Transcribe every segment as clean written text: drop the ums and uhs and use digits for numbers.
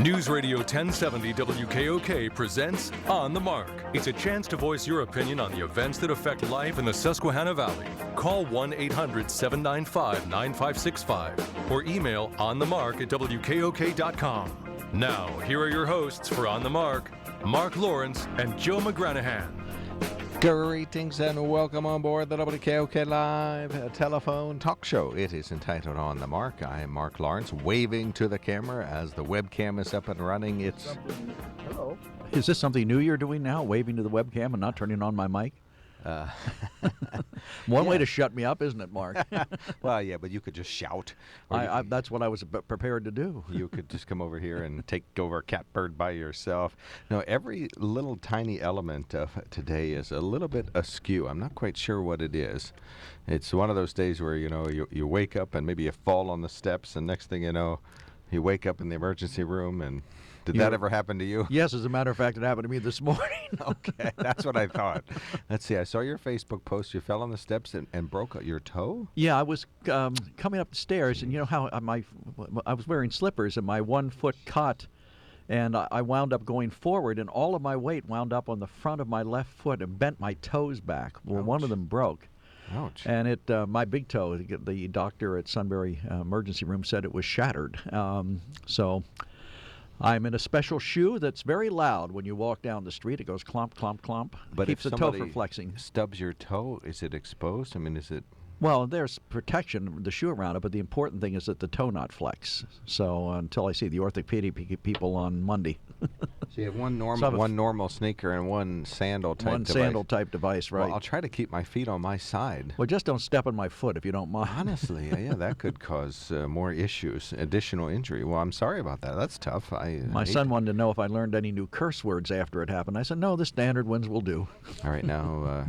Newsradio 1070 WKOK presents On the Mark. It's a chance to voice your opinion on the events that affect life in the Susquehanna Valley. Call 1-800-795-9565 or email onthemark@wkok.com. Now, here are your hosts for On the Mark, Mark Lawrence and Joe McGranaghan. Greetings and welcome on board the WKOK Live telephone talk show. It is entitled On the Mark. I am Mark Lawrence, waving to the camera as the webcam is up and running. Hello. Is this something new you're doing now, waving to the webcam and not turning on my mic? One way to shut me up, isn't it, Mark? Well, yeah, but you could just shout. That's what I was prepared to do. You could just come over here and take over Catbird by yourself. No, every little tiny element of today is a little bit askew. I'm not quite sure what it is. It's one of those days where, you wake up and maybe you fall on the steps, and next thing you know, you wake up in the emergency room. And did that ever happen to you? Yes, as a matter of fact, it happened to me this morning. Okay, that's what I thought. Let's see, I saw your Facebook post. You fell on the steps and broke your toe? Yeah, I was coming up the stairs, and you know how I was wearing slippers, and my 1 foot caught, and I wound up going forward, and all of my weight wound up on the front of my left foot and bent my toes back. Well, Ouch. One of them broke. Ouch. And my big toe, the doctor at Sunbury emergency room said it was shattered. So I'm in a special shoe that's very loud when you walk down the street. It goes clomp, clomp, clomp. But keeps if the toe somebody from flexing. Stubs your toe, is it exposed? I mean, is it? Well, there's protection, the shoe around it, but the important thing is that the toe not flex. So until I see the orthopedic people on Monday. So you have one normal sneaker and one sandal type device. One sandal type device, right. Well, I'll try to keep my feet on my side. Well, just don't step on my foot if you don't mind. Honestly, yeah, that could cause more issues, additional injury. Well, I'm sorry about that. That's tough. My son wanted to know if I learned any new curse words after it happened. I said, no, the standard ones will do. All right, now...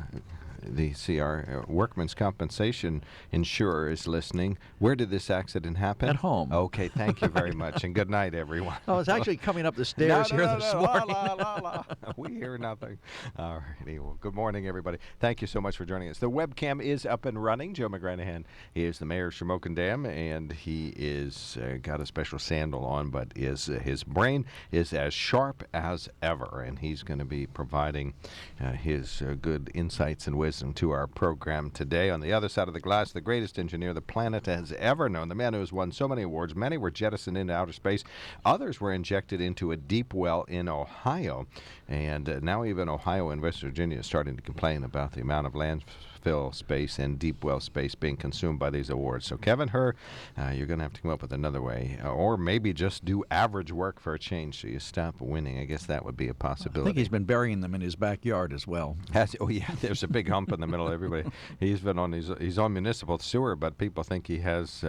our workman's compensation insurer is listening. Where did this accident happen? At home. Okay, thank you very much, and good night, everyone. I was actually coming up the stairs this morning. La. We hear nothing. All righty. Well, good morning, everybody. Thank you so much for joining us. The webcam is up and running. Joe McGranaghan is the mayor of Shamokin Dam, and he is got a special sandal on, but his brain is as sharp as ever, and he's going to be providing his good insights and wisdom to our program today. On the other side of the glass, the greatest engineer the planet has ever known, the man who has won so many awards. Many were jettisoned into outer space. Others were injected into a deep well in Ohio. And now even Ohio and West Virginia is starting to complain about the amount of landfill space and deep well space being consumed by these awards. So Kevin Herr, you're going to have to come up with another way. Or maybe just do average work for a change so you stop winning. I guess that would be a possibility. I think he's been burying them in his backyard as well. Oh, yeah, there's a big hump in the middle of everybody. He's on municipal sewer, but people think he has,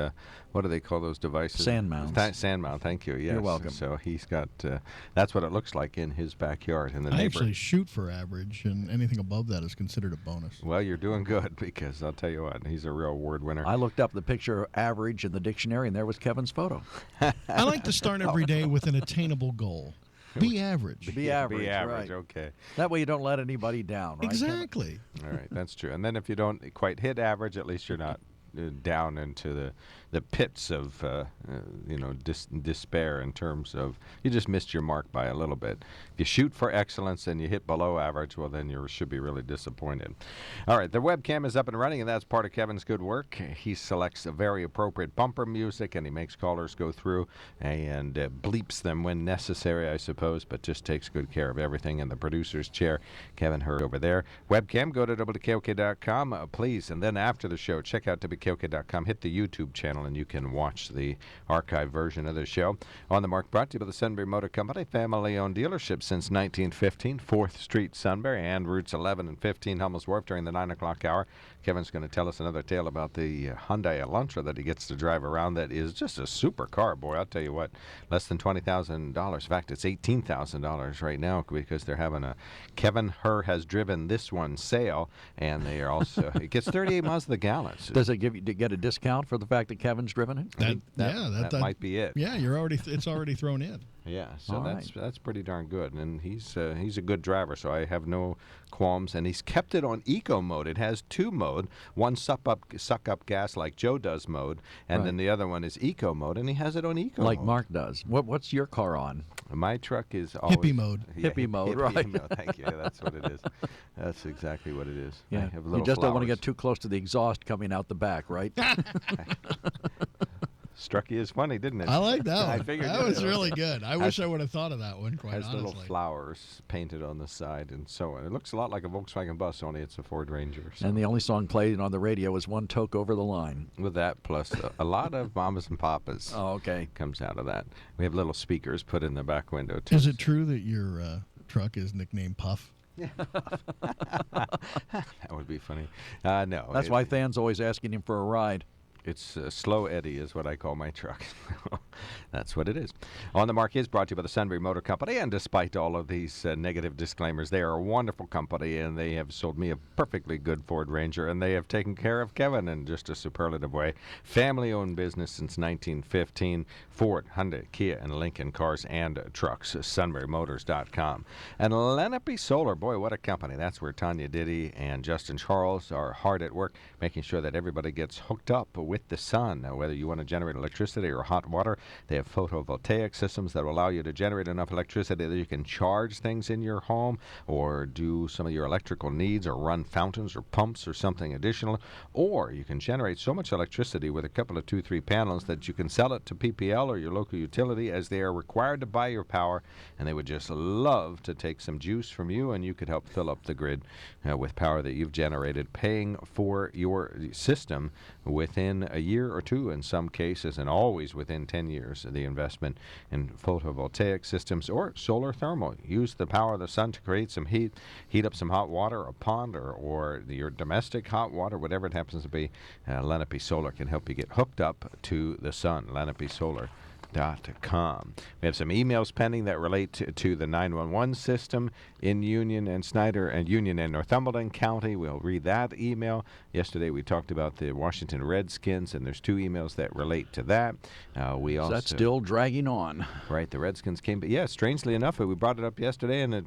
what do they call those devices? Sand mounds. Sand mound, thank you, yes. You're welcome. So he's got, that's what it looks like in his backyard. I actually shoot for average, and anything above that is considered a bonus. Well, you're doing good, because I'll tell you what, he's a real award winner. I looked up the picture of average in the dictionary, and there was Kevin's photo. I like to start every day with an attainable goal. Be average. Be average, right. Okay. That way you don't let anybody down, right? Exactly. All right, that's true. And then if you don't quite hit average, at least you're not down into the pits of despair in terms of you just missed your mark by a little bit. If you shoot for excellence and you hit below average, well, then you should be really disappointed. All right, the webcam is up and running, and that's part of Kevin's good work. He selects a very appropriate bumper music, and he makes callers go through and bleeps them when necessary, I suppose, but just takes good care of everything in the producer's chair. Kevin Herr over there. Webcam, go to WKOK.com, please, and then after the show, check out WKOK.com, hit the YouTube channel, and you can watch the archive version of the show. On the Mark, brought to you by the Sunbury Motor Company, family-owned dealership since 1915, 4th Street, Sunbury, and routes 11 and 15, Hummel's Wharf during the 9 o'clock hour. Kevin's going to tell us another tale about the Hyundai Elantra that he gets to drive around that is just a super car, boy. I'll tell you what, less than $20,000. In fact, it's $18,000 right now because they're having a Kevin Herr has driven this one sale, and they are also, it gets 38 miles to the gallon. Does it get a discount for the fact that Kevin's driven it? That might be it. Yeah, it's already thrown in. Yeah, so All that's pretty darn good, and he's a good driver, so I have no qualms. And he's kept it on eco mode. It has two mode, one suck up gas like Joe does mode, and then the other one is eco mode, and he has it on eco like mode. Mark does. What's your car on? My truck is always Hippie mode. Yeah, Hippie mode, hippie right. mode. Thank you. That's what it is. That's exactly what it is. I Yeah, have you little just don't want to flowers. get too close to the exhaust coming out the back, right? Struck you as funny, didn't it? I like that I one. figured That you was would. really good. I wish I would have thought of that one, quite Has honestly. little flowers painted on the side and so on. It looks a lot like a Volkswagen bus, only it's a Ford Ranger. So. And the only song played on the radio was One Toke Over the Line. With that, plus a lot of mamas and papas Oh, okay. comes out of that. We have little speakers put in the back window, too. Is it true that your truck is nicknamed Puff? That would be funny. No. That's why Than's always asking him for a ride. It's Slow Eddie is what I call my truck. That's what it is. On the Mark is brought to you by the Sunbury Motor Company, and despite all of these negative disclaimers, they are a wonderful company, and they have sold me a perfectly good Ford Ranger, and they have taken care of Kevin in just a superlative way. Family-owned business since 1915. Ford, Hyundai, Kia, and Lincoln cars and trucks. SunburyMotors.com. And Lenape Solar, boy, what a company. That's where Tanya Diddy and Justin Charles are hard at work, making sure that everybody gets hooked up with the sun. Now, whether you want to generate electricity or hot water, they have photovoltaic systems that will allow you to generate enough electricity that you can charge things in your home or do some of your electrical needs or run fountains or pumps or something additional. Or you can generate so much electricity with a couple of 2-3 panels that you can sell it to PPL or your local utility, as they are required to buy your power, and they would just love to take some juice from you, and you could help fill up the grid with power that you've generated, paying for your system within a year or two in some cases, and always within 10 years. The investment in photovoltaic systems or solar thermal. Use the power of the sun to create some heat up some hot water, a pond, or your domestic hot water, whatever it happens to be. Lenape Solar can help you get hooked up to the sun. LenapeSolar.com. We have some emails pending that relate to the 911 system in Union and Snyder and Union and Northumberland County. We'll read that email. Yesterday we talked about the Washington Redskins, and there's 2 emails that relate to that. We also That's still dragging on. right. The Redskins came, but yeah, strangely enough, we brought it up yesterday, and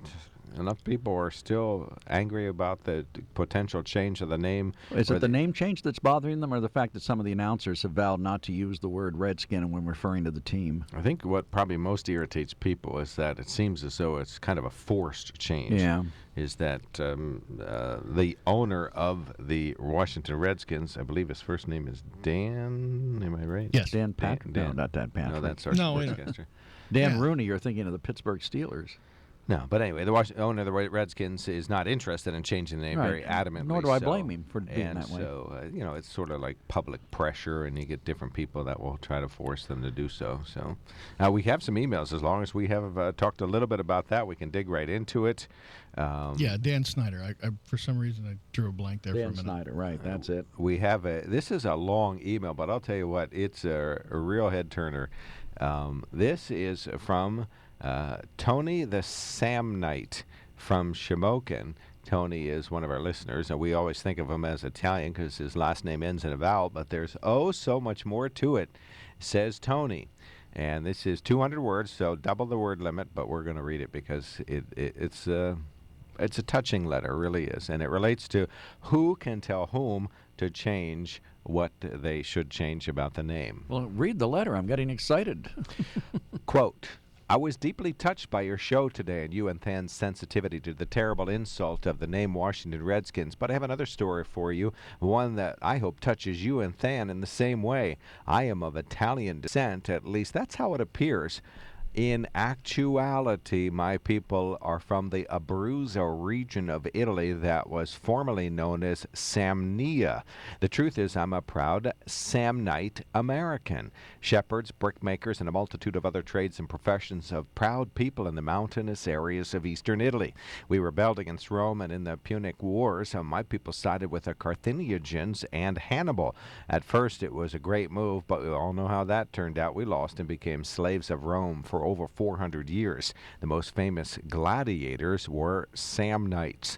enough people are still angry about the potential change of the name. Is it the name change that's bothering them, or the fact that some of the announcers have vowed not to use the word Redskin when referring to the team? I think what probably most irritates people is that it seems as though it's kind of a forced change. Yeah. Is that the owner of the Washington Redskins, I believe his first name is Dan, am I right? Yes. Dan Patrick? Dan. No, not Dan Patrick. No, that's our No, wait a sportscaster. Dan Yeah. Rooney, you're thinking of the Pittsburgh Steelers. No, but anyway, the owner of the Redskins is not interested in changing the name Right. very adamantly. Nor do I so. blame him for being And that way. so, it's sort of like public pressure, and you get different people that will try to force them to do so. So we have some emails. As long as we have talked a little bit about that, we can dig right into it. Yeah, Dan Snyder. I for some reason I drew a blank there for a Dan minute. Snyder, right, that's it. We have this is a long email, but I'll tell you what, it's a real head turner. This is from Tony the Samnite from Shamokin. Tony is one of our listeners, and we always think of him as Italian because his last name ends in a vowel, but there's so much more to it, says Tony. And this is 200 words, so double the word limit, but we're going to read it because it's a touching letter, it really is. And it relates to who can tell whom to change what they should change about the name. Well, read the letter. I'm getting excited. Quote, I was deeply touched by your show today and you and Than's sensitivity to the terrible insult of the name Washington Redskins, but I have another story for you, one that I hope touches you and Than in the same way. I am of Italian descent, at least that's how it appears. In actuality, my people are from the Abruzzo region of Italy that was formerly known as Samnia. The truth is, I'm a proud Samnite American. Shepherds, brickmakers, and a multitude of other trades and professions of proud people in the mountainous areas of eastern Italy. We rebelled against Rome, and in the Punic Wars, my people sided with the Carthaginians and Hannibal. At first, it was a great move, but we all know how that turned out. We lost and became slaves of Rome for for over 400 years. The most famous gladiators were Samnites.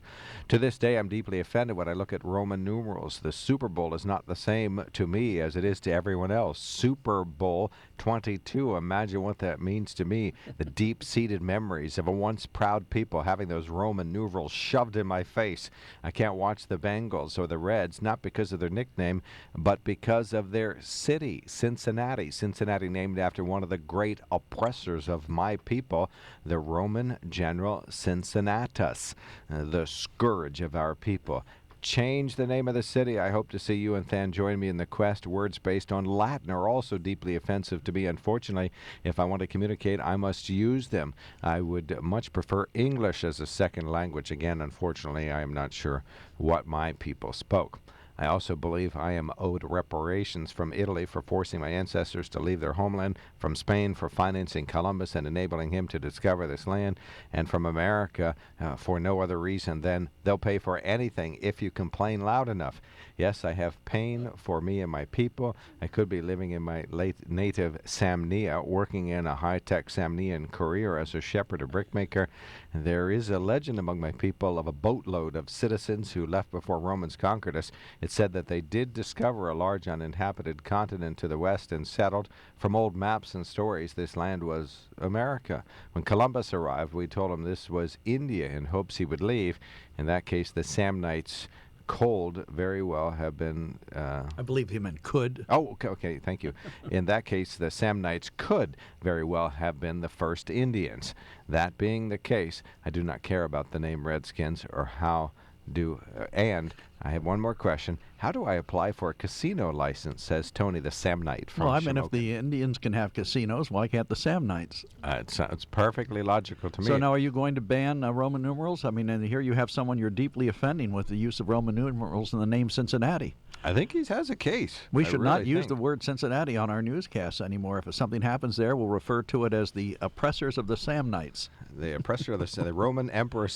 To this day, I'm deeply offended when I look at Roman numerals. The Super Bowl is not the same to me as it is to everyone else. Super Bowl 22. Imagine what that means to me. The deep-seated memories of a once proud people having those Roman numerals shoved in my face. I can't watch the Bengals or the Reds, not because of their nickname, but because of their city, Cincinnati. Cincinnati named after one of the great oppressors of my people, the Roman general Cincinnatus, the scourge of our people. Change the name of the city. I hope to see you and Than join me in the quest. Words based on Latin are also deeply offensive to me. Unfortunately, if I want to communicate, I must use them. I would much prefer English as a second language. Again, unfortunately, I am not sure what my people spoke. I also believe I am owed reparations from Italy for forcing my ancestors to leave their homeland, from Spain for financing Columbus and enabling him to discover this land, and from America for no other reason than they'll pay for anything if you complain loud enough. Yes, I have pain for me and my people. I could be living in my late native Samnia, working in a high-tech Samnian career as a shepherd or brickmaker. There is a legend among my people of a boatload of citizens who left before Romans conquered us. It said that they did discover a large uninhabited continent to the west and settled. From old maps and stories, this land was America. When Columbus arrived, we told him this was India in hopes he would leave. In that case, the Samnites cold very well have been... I believe he meant could. Oh, okay, thank you. In that case, the Samnites could very well have been the first Indians. That being the case, I do not care about the name Redskins or how do... and I have one more question. How do I apply for a casino license, says Tony the Samnite from Well, I mean, if Shamokin. the Indians can have casinos, why can't the Samnites? It sounds perfectly logical to me. So now are you going to ban Roman numerals? I mean, and here you have someone you're deeply offending with the use of Roman numerals in the name Cincinnati. I think he has a case. We I should really not use think. the word Cincinnati on our newscasts anymore. If something happens there, we'll refer to it as the oppressors of the Samnites. The oppressor of the Roman Emperor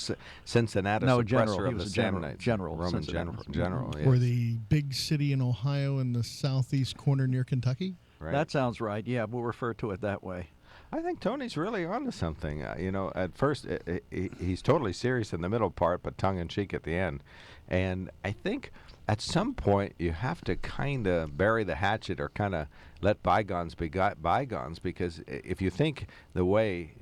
Cincinnatus, No, oppressor general. He of was the a general. Samnites. General Roman Cincinnatus. general. Yes. Or the big city in Ohio in the southeast corner near Kentucky? Right. That sounds right. Yeah, we'll refer to it that way. I think Tony's really onto something. At first, he's totally serious in the middle part, but tongue-in-cheek at the end. And I think at some point you have to kind of bury the hatchet or kind of let bygones be bygones, because if you think the way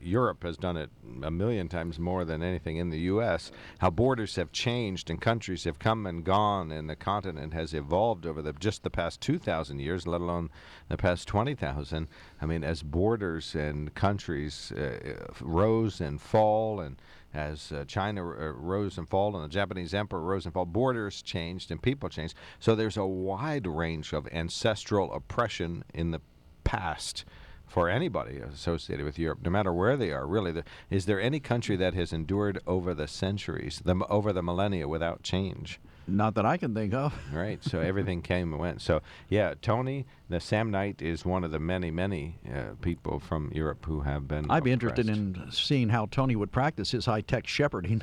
Europe has done it a million times more than anything in the U.S., how borders have changed and countries have come and gone and the continent has evolved over just the past 2,000 years, let alone the past 20,000. I mean, as borders and countries rose and fall, and as China rose and fall and the Japanese emperor rose and fall, borders changed and people changed. So there's a wide range of ancestral oppression in the past for anybody associated with Europe, no matter where they are, really. Is there any country that has endured over the centuries, over the millennia, without change? Not that I can think of. Right, so everything came and went. So, yeah, Tony, the Samnite, is one of the many, many people from Europe who have been I'd be oppressed. interested in seeing how Tony would practice his high-tech shepherding.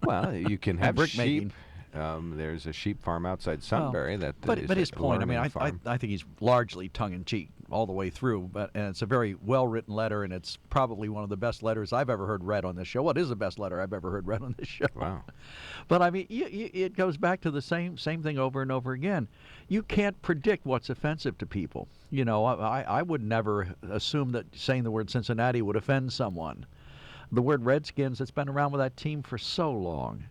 Well, you can have brick sheep. There's a sheep farm outside Sunbury that But is his a point, I mean, learning farm. I think he's largely tongue-in-cheek all the way through, and it's a very well-written letter, and it's probably one of the best letters I've ever heard read on this show. What is the best letter I've ever heard read on this show? Wow. But, I mean, it goes back to the same thing over and over again. You can't predict what's offensive to people. You know, I would never assume that saying the word Cincinnati would offend someone. The word Redskins, it's been around with that team for so long.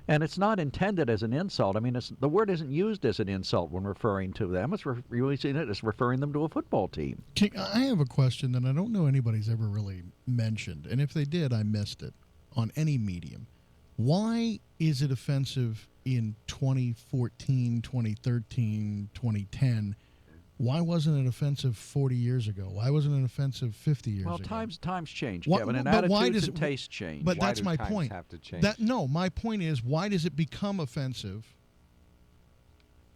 And it's not intended as an insult. I mean, the word isn't used as an insult when referring to them. It's using it as referring them to a football team. I have a question that I don't know anybody's ever really mentioned, and if they did, I missed it on any medium. Why is it offensive in 2014, 2013, 2010? Why wasn't it offensive 40 years ago? Why wasn't it offensive 50 years ago? Well, times change, Why- Kevin, and but why attitudes does and it- tastes change. But Why that's do my times point. have to change? My point is, why does it become offensive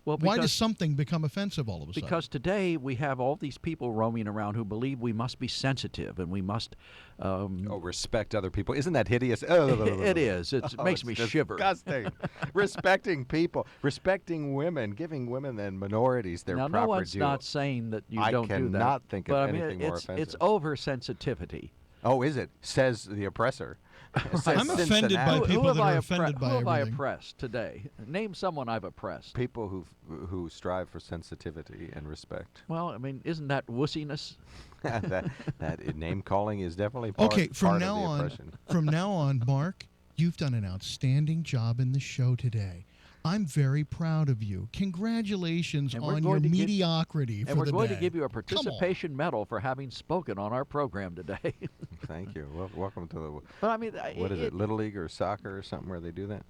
Well, Why because- does something become offensive all of a sudden? Because today we have all these people roaming around who believe we must be sensitive and we must. Respect other people. Isn't that hideous? It is. It makes me shiver. Disgusting. Respecting people, respecting women, giving women and minorities their Now, proper no one's due. not saying that you I don't do that. cannot think of but I mean, anything more it's offensive. oversensitivity. Oh, is it? Says the oppressor. Says I'm offended by Cincinnati. people that are offended by who have I everything. oppressed today? Name someone I've oppressed. People who strive for sensitivity and respect. Well, I mean, isn't that wussiness? that name calling is definitely part, Okay, from part now of the on, oppression. from now on, Mark, you've done an outstanding job in the show today. I'm very proud of you. Congratulations And we're on your going to give- mediocrity for And we're the going day. to give you a Come on. participation medal for having spoken on our program today. Thank you. Welcome to the. But I mean, What is it? Little League or soccer or something where they do that?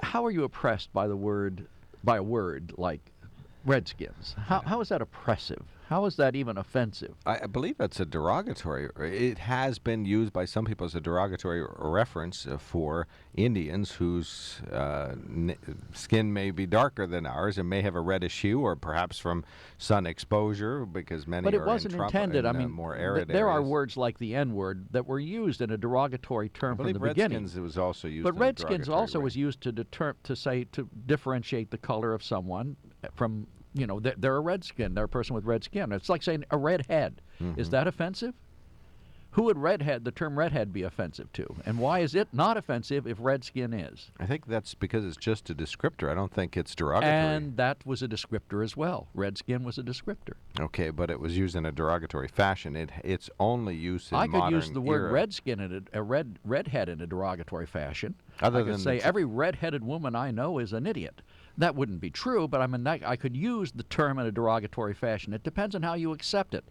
How are you oppressed by a word like Redskins? How is that oppressive? How is that even offensive? I believe that's a derogatory. It has been used by some people as a derogatory reference for Indians whose skin may be darker than ours and may have a reddish hue, or perhaps from sun exposure, because many But are it wasn't in intended. I mean, more arid there are areas. words like the N-word that were used in a derogatory I term from believe the beginning. Redskins was also used. But in a Redskins derogatory also way. was used to differentiate the color of someone from, they're a redskin, they're a person with red skin. It's like saying a redhead. Is that offensive? Who would the term redhead be offensive to? And why is it not offensive if redskin is? I think that's because it's just a descriptor. I don't think it's derogatory. And that was a descriptor as well. Redskin was a descriptor. Okay, but it was used in a derogatory fashion. It's only used in I modern could use the word era. redskin in a redhead in a derogatory fashion. Other I could than say the every redheaded woman I know is an idiot. That wouldn't be true, but I mean I could use the term in a derogatory fashion. It depends on how you accept it.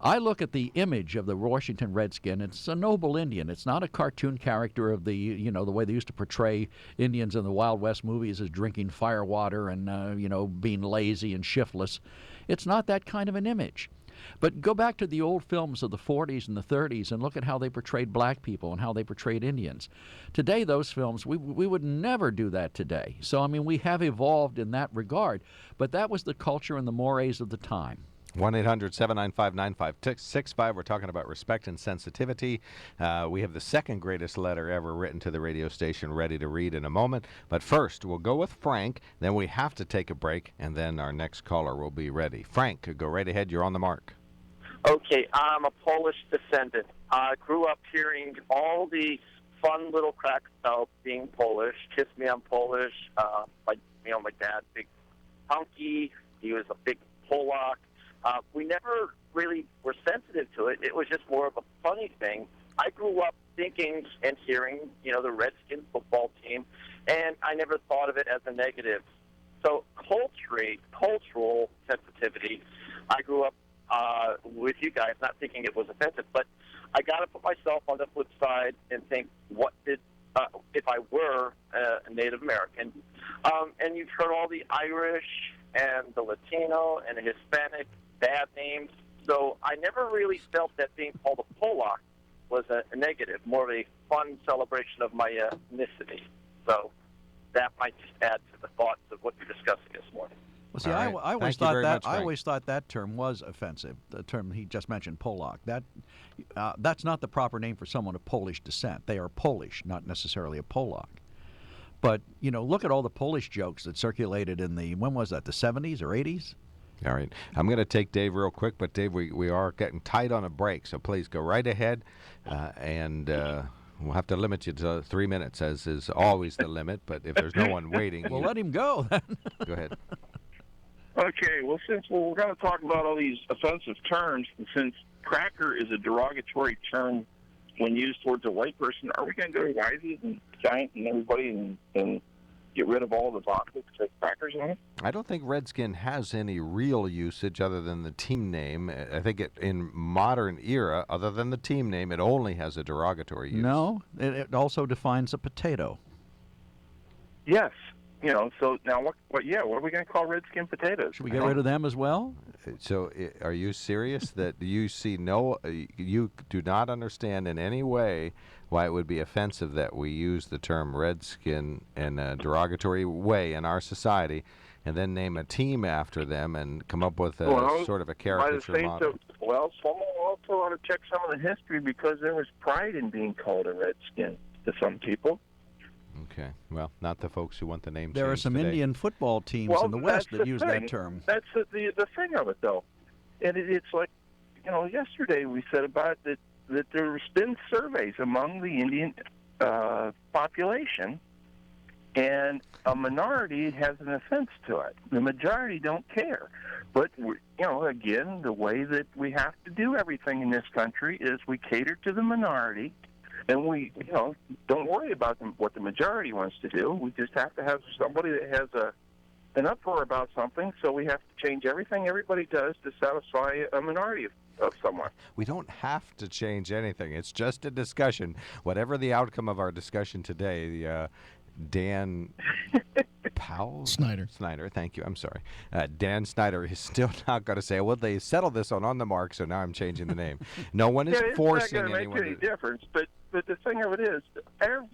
I look at the image of the Washington Redskin. It's a noble Indian. It's not a cartoon character of the way they used to portray Indians in the Wild West movies as drinking firewater and being lazy and shiftless. It's not that kind of an image. But go back to the old films of the 40s and the 30s and look at how they portrayed black people and how they portrayed Indians. Today, those films, we would never do that today. So, I mean, we have evolved in that regard. But that was the culture and the mores of the time. 1-800-795-9565. We're talking about respect and sensitivity. We have the second greatest letter ever written to the radio station ready to read in a moment. But first, we'll go with Frank. Then we have to take a break, and then our next caller will be ready. Frank, go right ahead. You're on the mark. Okay, I'm a Polish descendant. I grew up hearing all the fun little cracks about being Polish. Kiss Me, I'm Polish. My dad, big hunky. He was a big Polak. We never really were sensitive to it. It was just more of a funny thing. I grew up thinking and hearing, the Redskins football team, and I never thought of it as a negative. So cultural sensitivity, I grew up with you guys, not thinking it was offensive, but I got to put myself on the flip side and think, what did, if I were a Native American, and you've heard all the Irish and the Latino and the Hispanic bad names, so I never really felt that being called a Polak was a negative, more of a fun celebration of my ethnicity. So that might just add to the thoughts of what you're discussing this morning. Well, see, All I right. always Thank you very thought much, Frank. I always thought that term was offensive. The term he just mentioned, Polak. That's not the proper name for someone of Polish descent. They are Polish, not necessarily a Polak. But look at all the Polish jokes that circulated in the 70s or 80s. All right. I'm going to take Dave real quick, but Dave, we are getting tight on a break, so please go right ahead, and we'll have to limit you to 3 minutes, as is always the limit, but if there's no one waiting, Well, let him go then. go ahead. Okay, well, since we're going to talk about all these offensive terms, and since cracker is a derogatory term when used towards a white person, are we going to go to Wises and Giant and everybody and get rid of all the vodka that says crackers on it? I don't think Redskin has any real usage other than the team name. I think in modern era, other than the team name, it only has a derogatory use. No, it also defines a potato. Yes. So now what are we going to call Redskin potatoes? Should we get rid of them as well? So are you serious that you see you do not understand in any way why it would be offensive that we use the term Redskin in a derogatory way in our society, and then name a team after them and come up with a sort of a By the caricature same model. well, someone also ought to check some of the history because there was pride in being called a Redskin to some people. Okay. Well, not the folks who want the name There are changed some today. Indian football teams Well, in the West that's that the use thing. that term. That's the thing of it, though. And it's like, yesterday we said about that there's been surveys among the Indian population, and a minority has an offense to it. The majority don't care. But, again, the way that we have to do everything in this country is we cater to the minority, and we, don't worry about what the majority wants to do. We just have to have somebody that has an uproar about something, so we have to change everything everybody does to satisfy a minority of someone. We don't have to change anything. It's just a discussion. Whatever the outcome of our discussion today, Dan Powell? Snyder. Snyder, thank you. I'm sorry. Dan Snyder is still not going to say, well, they settled this on the mark, so now I'm changing the name. No one is forcing it's not anyone going to make any difference, but the thing of it is,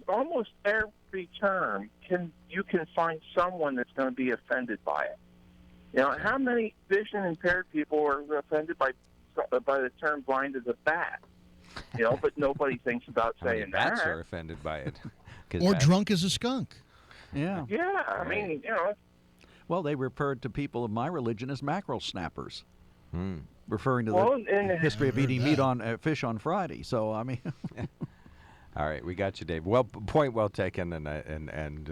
almost every term, you can find someone that's going to be offended by it. How many vision-impaired people are offended by the term blind as a bat? But nobody thinks about saying that. Bats are offended by it. Or drunk as a skunk. Yeah. Yeah, I mean, Well, they referred to people of my religion as mackerel snappers, Hmm. referring to the history of eating meat on fish on Friday. So, I mean... All right, we got you, Dave. Well, point well taken, and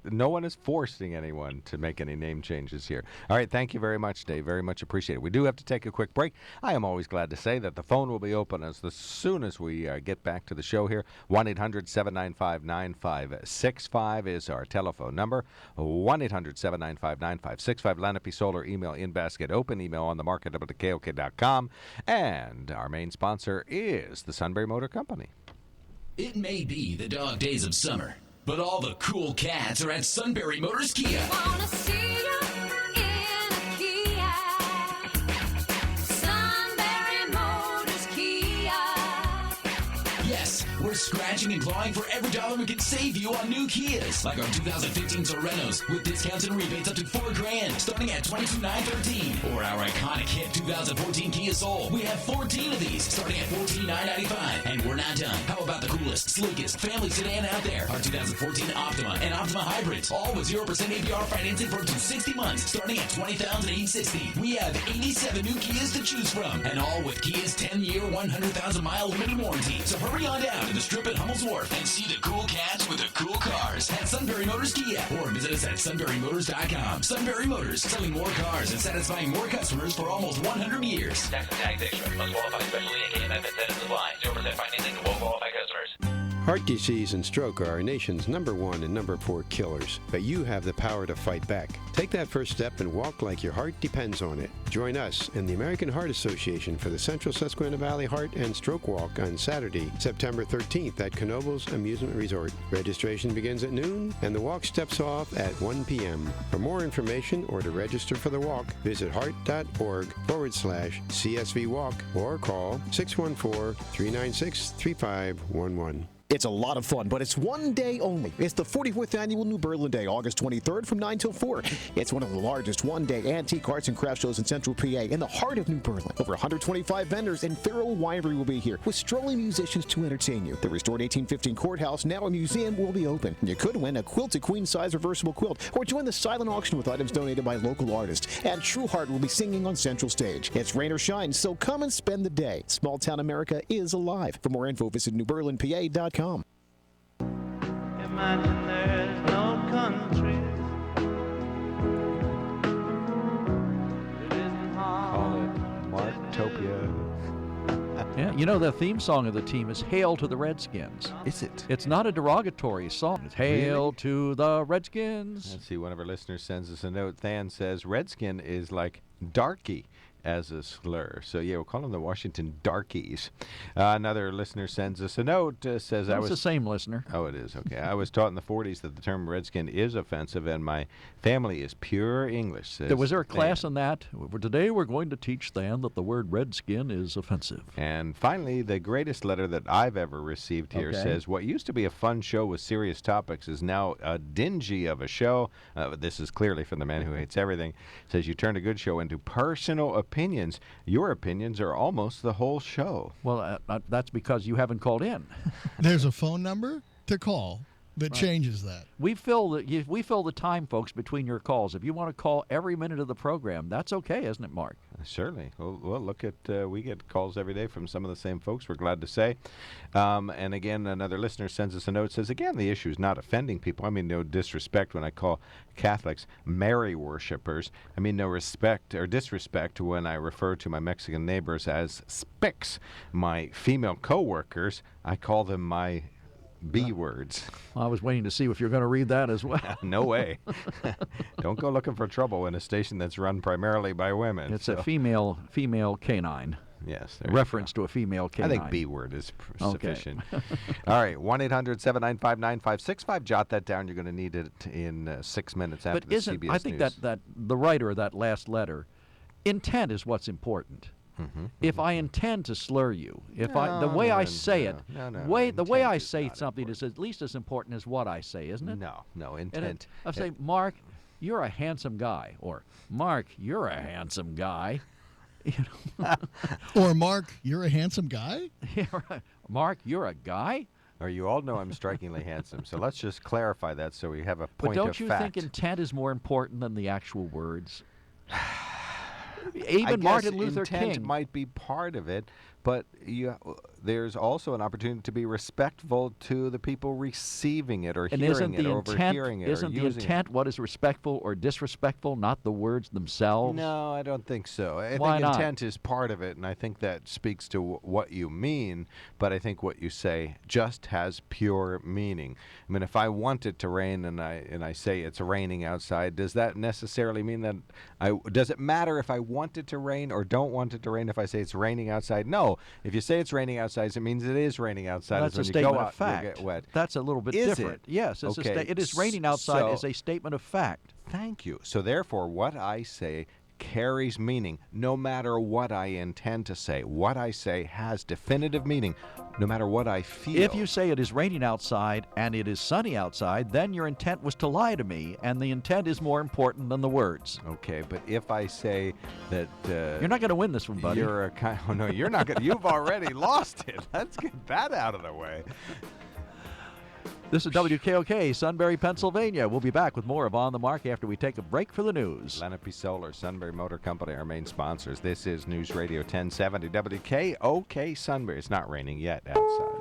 no one is forcing anyone to make any name changes here. All right, thank you very much, Dave. Very much appreciated. We do have to take a quick break. I am always glad to say that the phone will be open as soon as we get back to the show here. 1-800-795-9565 is our telephone number. 1-800-795-9565. Lenape Solar email in basket open. Email on the market at WKOK.com. And our main sponsor is the Sunbury Motor Company. It may be the dog days of summer, but all the cool cats are at Sunbury Motors Kia. Wanna see you in a Kia. Sunbury Motors Kia. Yes, we're scratching and clawing for every dollar we can save you on new Kias, like our 2015 Sorenos with discounts and rebates up to $4,000, starting at $22,913. Or our iconic hit 2014 Kia Soul. We have 14 of these, starting at $14,995. And we're not done. How about the coolest, sleekest family sedan out there? Our 2014 Optima and Optima Hybrids, all with 0% APR financing for up to 60 months, starting at $20,860. We have 87 new Kias to choose from, and all with Kia's 10-year, 100,000-mile limited warranty. So hurry on down to the Strip at Hummel's Wharf and see the cool cats with the cool cars at Sunbury Motors Kia, or visit us at sunburymotors.com. Sunbury Motors, selling more cars and satisfying more customers for almost 100 years. Tax and tag extra. Must qualify specially and KMF incentives apply. 0% financing to all qualified customers. Heart disease and stroke are our nation's #1 and #4 killers, but you have the power to fight back. Take that first step and walk like your heart depends on it. Join us and the American Heart Association for the Central Susquehanna Valley Heart and Stroke Walk on Saturday, September 13th at Knoebels Amusement Resort. Registration begins at noon and the walk steps off at 1 p.m. For more information or to register for the walk, visit heart.org/CSV Walk or call 614-396-3511. It's a lot of fun, but it's one day only. It's the 44th Annual New Berlin Day, August 23rd from 9 till 4. It's one of the largest one-day antique arts and craft shows in Central PA in the heart of New Berlin. Over 125 vendors and Farrell Winery will be here with strolling musicians to entertain you. The restored 1815 courthouse, now a museum, will be open. You could win a quilted queen-size reversible quilt or join the silent auction with items donated by local artists. And True Heart will be singing on Central Stage. It's rain or shine, so come and spend the day. Small town America is alive. For more info, visit newberlinpa.com. Imagine there's no country. Call it Marktopia. Yeah, the theme song of the team is Hail to the Redskins. Is it? It's not a derogatory song. It's Hail Really? to the Redskins. Let's see, one of our listeners sends us a note. Than says, Redskin is like darky, as a slur. So, yeah, we'll call them the Washington Darkies. Another listener sends us a note, says, That's the same listener. Oh, it is. Okay. I was taught in the 40s that the term redskin is offensive, and my family is pure English. Was there a class on that? Today we're going to teach Stan that the word redskin is offensive. And finally, the greatest letter that I've ever received here says, what used to be a fun show with serious topics is now a dingy of a show. This is clearly from the man who hates everything. Says, you turned a good show into personal opinions. Your opinions are almost the whole show. Well, that's because you haven't called in. There's a phone number to call that changes that. We fill the time, folks, between your calls. If you want to call every minute of the program, that's okay, isn't it, Mark? Certainly. Well, look at, we get calls every day from some of the same folks, we're glad to say. And again, another listener sends us a note, says, again, the issue is not offending people. I mean, no disrespect when I call Catholics Mary worshippers. I mean, no respect or disrespect when I refer to my Mexican neighbors as spics. My female co-workers, I call them my B words. Well, I was waiting to see if you're going to read that as well. No way. Don't go looking for trouble in a station that's run primarily by women. It's a female canine. Yes. Reference to a female canine. I think B word is sufficient. All right. 1-800-795-9565. Jot that down. You're going to need it in 6 minutes after the CBS News. I think that the writer of that last letter, intent is what's important. If I intend to slur you, the way I say something is at least as important as what I say, isn't it? No, intent. I say, Mark, you're a handsome guy, or Mark, you're a handsome guy. Or Mark, you're a handsome guy? Yeah, right. Mark, you're a guy? Or you all know I'm strikingly handsome, so let's just clarify that so we have a point of fact. But don't you think intent is more important than the actual words? Even Martin Luther King might be part of it, but there's also an opportunity to be respectful to the people receiving it or hearing it or overhearing it. Isn't the intent what is respectful or disrespectful, not the words themselves? No, I don't think so. I Why think not? Intent is part of it, and I think that speaks to what you mean, but I think what you say just has pure meaning. I mean, if I want it to rain and I say it's raining outside, does that necessarily mean that does it matter if I want it to rain or don't want it to rain if I say it's raining outside? No. If you say it's raining outside, it means it is raining outside. That's a statement of fact. You'll get wet. That's a little bit different. Yes, it is raining outside is a statement of fact. Thank you. So therefore, what I say carries meaning no matter what I intend to say. What I say has definitive meaning no matter what I feel. If you say it is raining outside and it is sunny outside, then your intent was to lie to me, and the intent is more important than the words. Okay, but if I say that you're not going to win this one, buddy. You're a kind. Oh no, you're not going. You've already lost it. Let's get that out of the way. This is WKOK, Sunbury, Pennsylvania. We'll be back with more of On the Mark after we take a break for the news. Lenape Solar, Sunbury Motor Company, our main sponsors. This is News Radio 1070 WKOK Sunbury. It's not raining yet outside.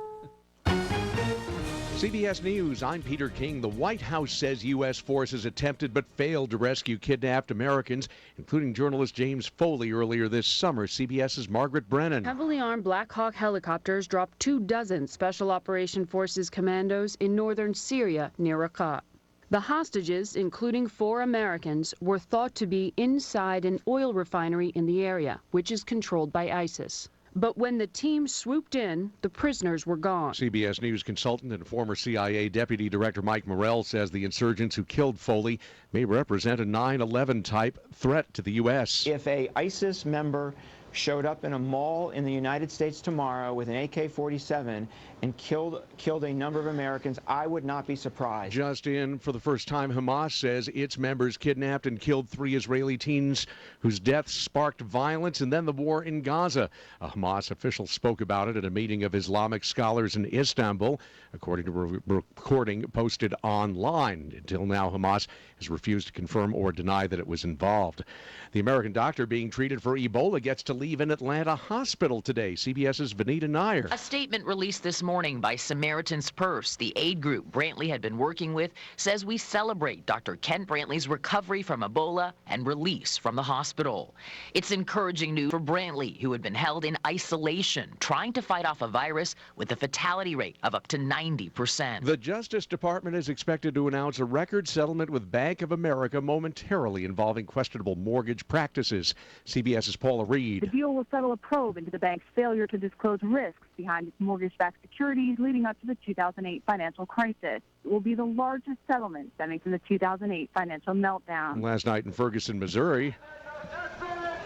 CBS News, I'm Peter King. The White House says U.S. forces attempted but failed to rescue kidnapped Americans, including journalist James Foley earlier this summer. CBS's Margaret Brennan. Heavily armed Black Hawk helicopters dropped 24 Special Operation Forces commandos in northern Syria near Raqqa. The hostages, including 4 Americans, were thought to be inside an oil refinery in the area, which is controlled by ISIS. But when the team swooped in, the prisoners were gone. CBS News consultant and former CIA Deputy Director Mike Morrell says the insurgents who killed Foley may represent a 9/11 type threat to the U.S. If a ISIS member showed up in a mall in the United States tomorrow with an AK-47 and killed a number of Americans, I would not be surprised. Just in, for the first time, Hamas says its members kidnapped and killed 3 Israeli teens whose deaths sparked violence and then the war in Gaza. A Hamas official spoke about it at a meeting of Islamic scholars in Istanbul, according to a recording posted online. Until now, Hamas has refused to confirm or deny that it was involved. The American doctor being treated for Ebola gets to leave an Atlanta hospital today. CBS's Vanita Nair. A statement released this morning by Samaritan's Purse, the aid group Brantley had been working with, says we celebrate Dr. Kent Brantley's recovery from Ebola and release from the hospital. It's encouraging news for Brantley, who had been held in isolation, trying to fight off a virus with a fatality rate of up to 90%. The Justice Department is expected to announce a record settlement with Bank of America momentarily involving questionable mortgage practices. CBS's Paula Reed. The deal will settle a probe into the bank's failure to disclose risks behind its mortgage-backed securities leading up to the 2008 financial crisis. It will be the largest settlement stemming from the 2008 financial meltdown. Last night in Ferguson, Missouri,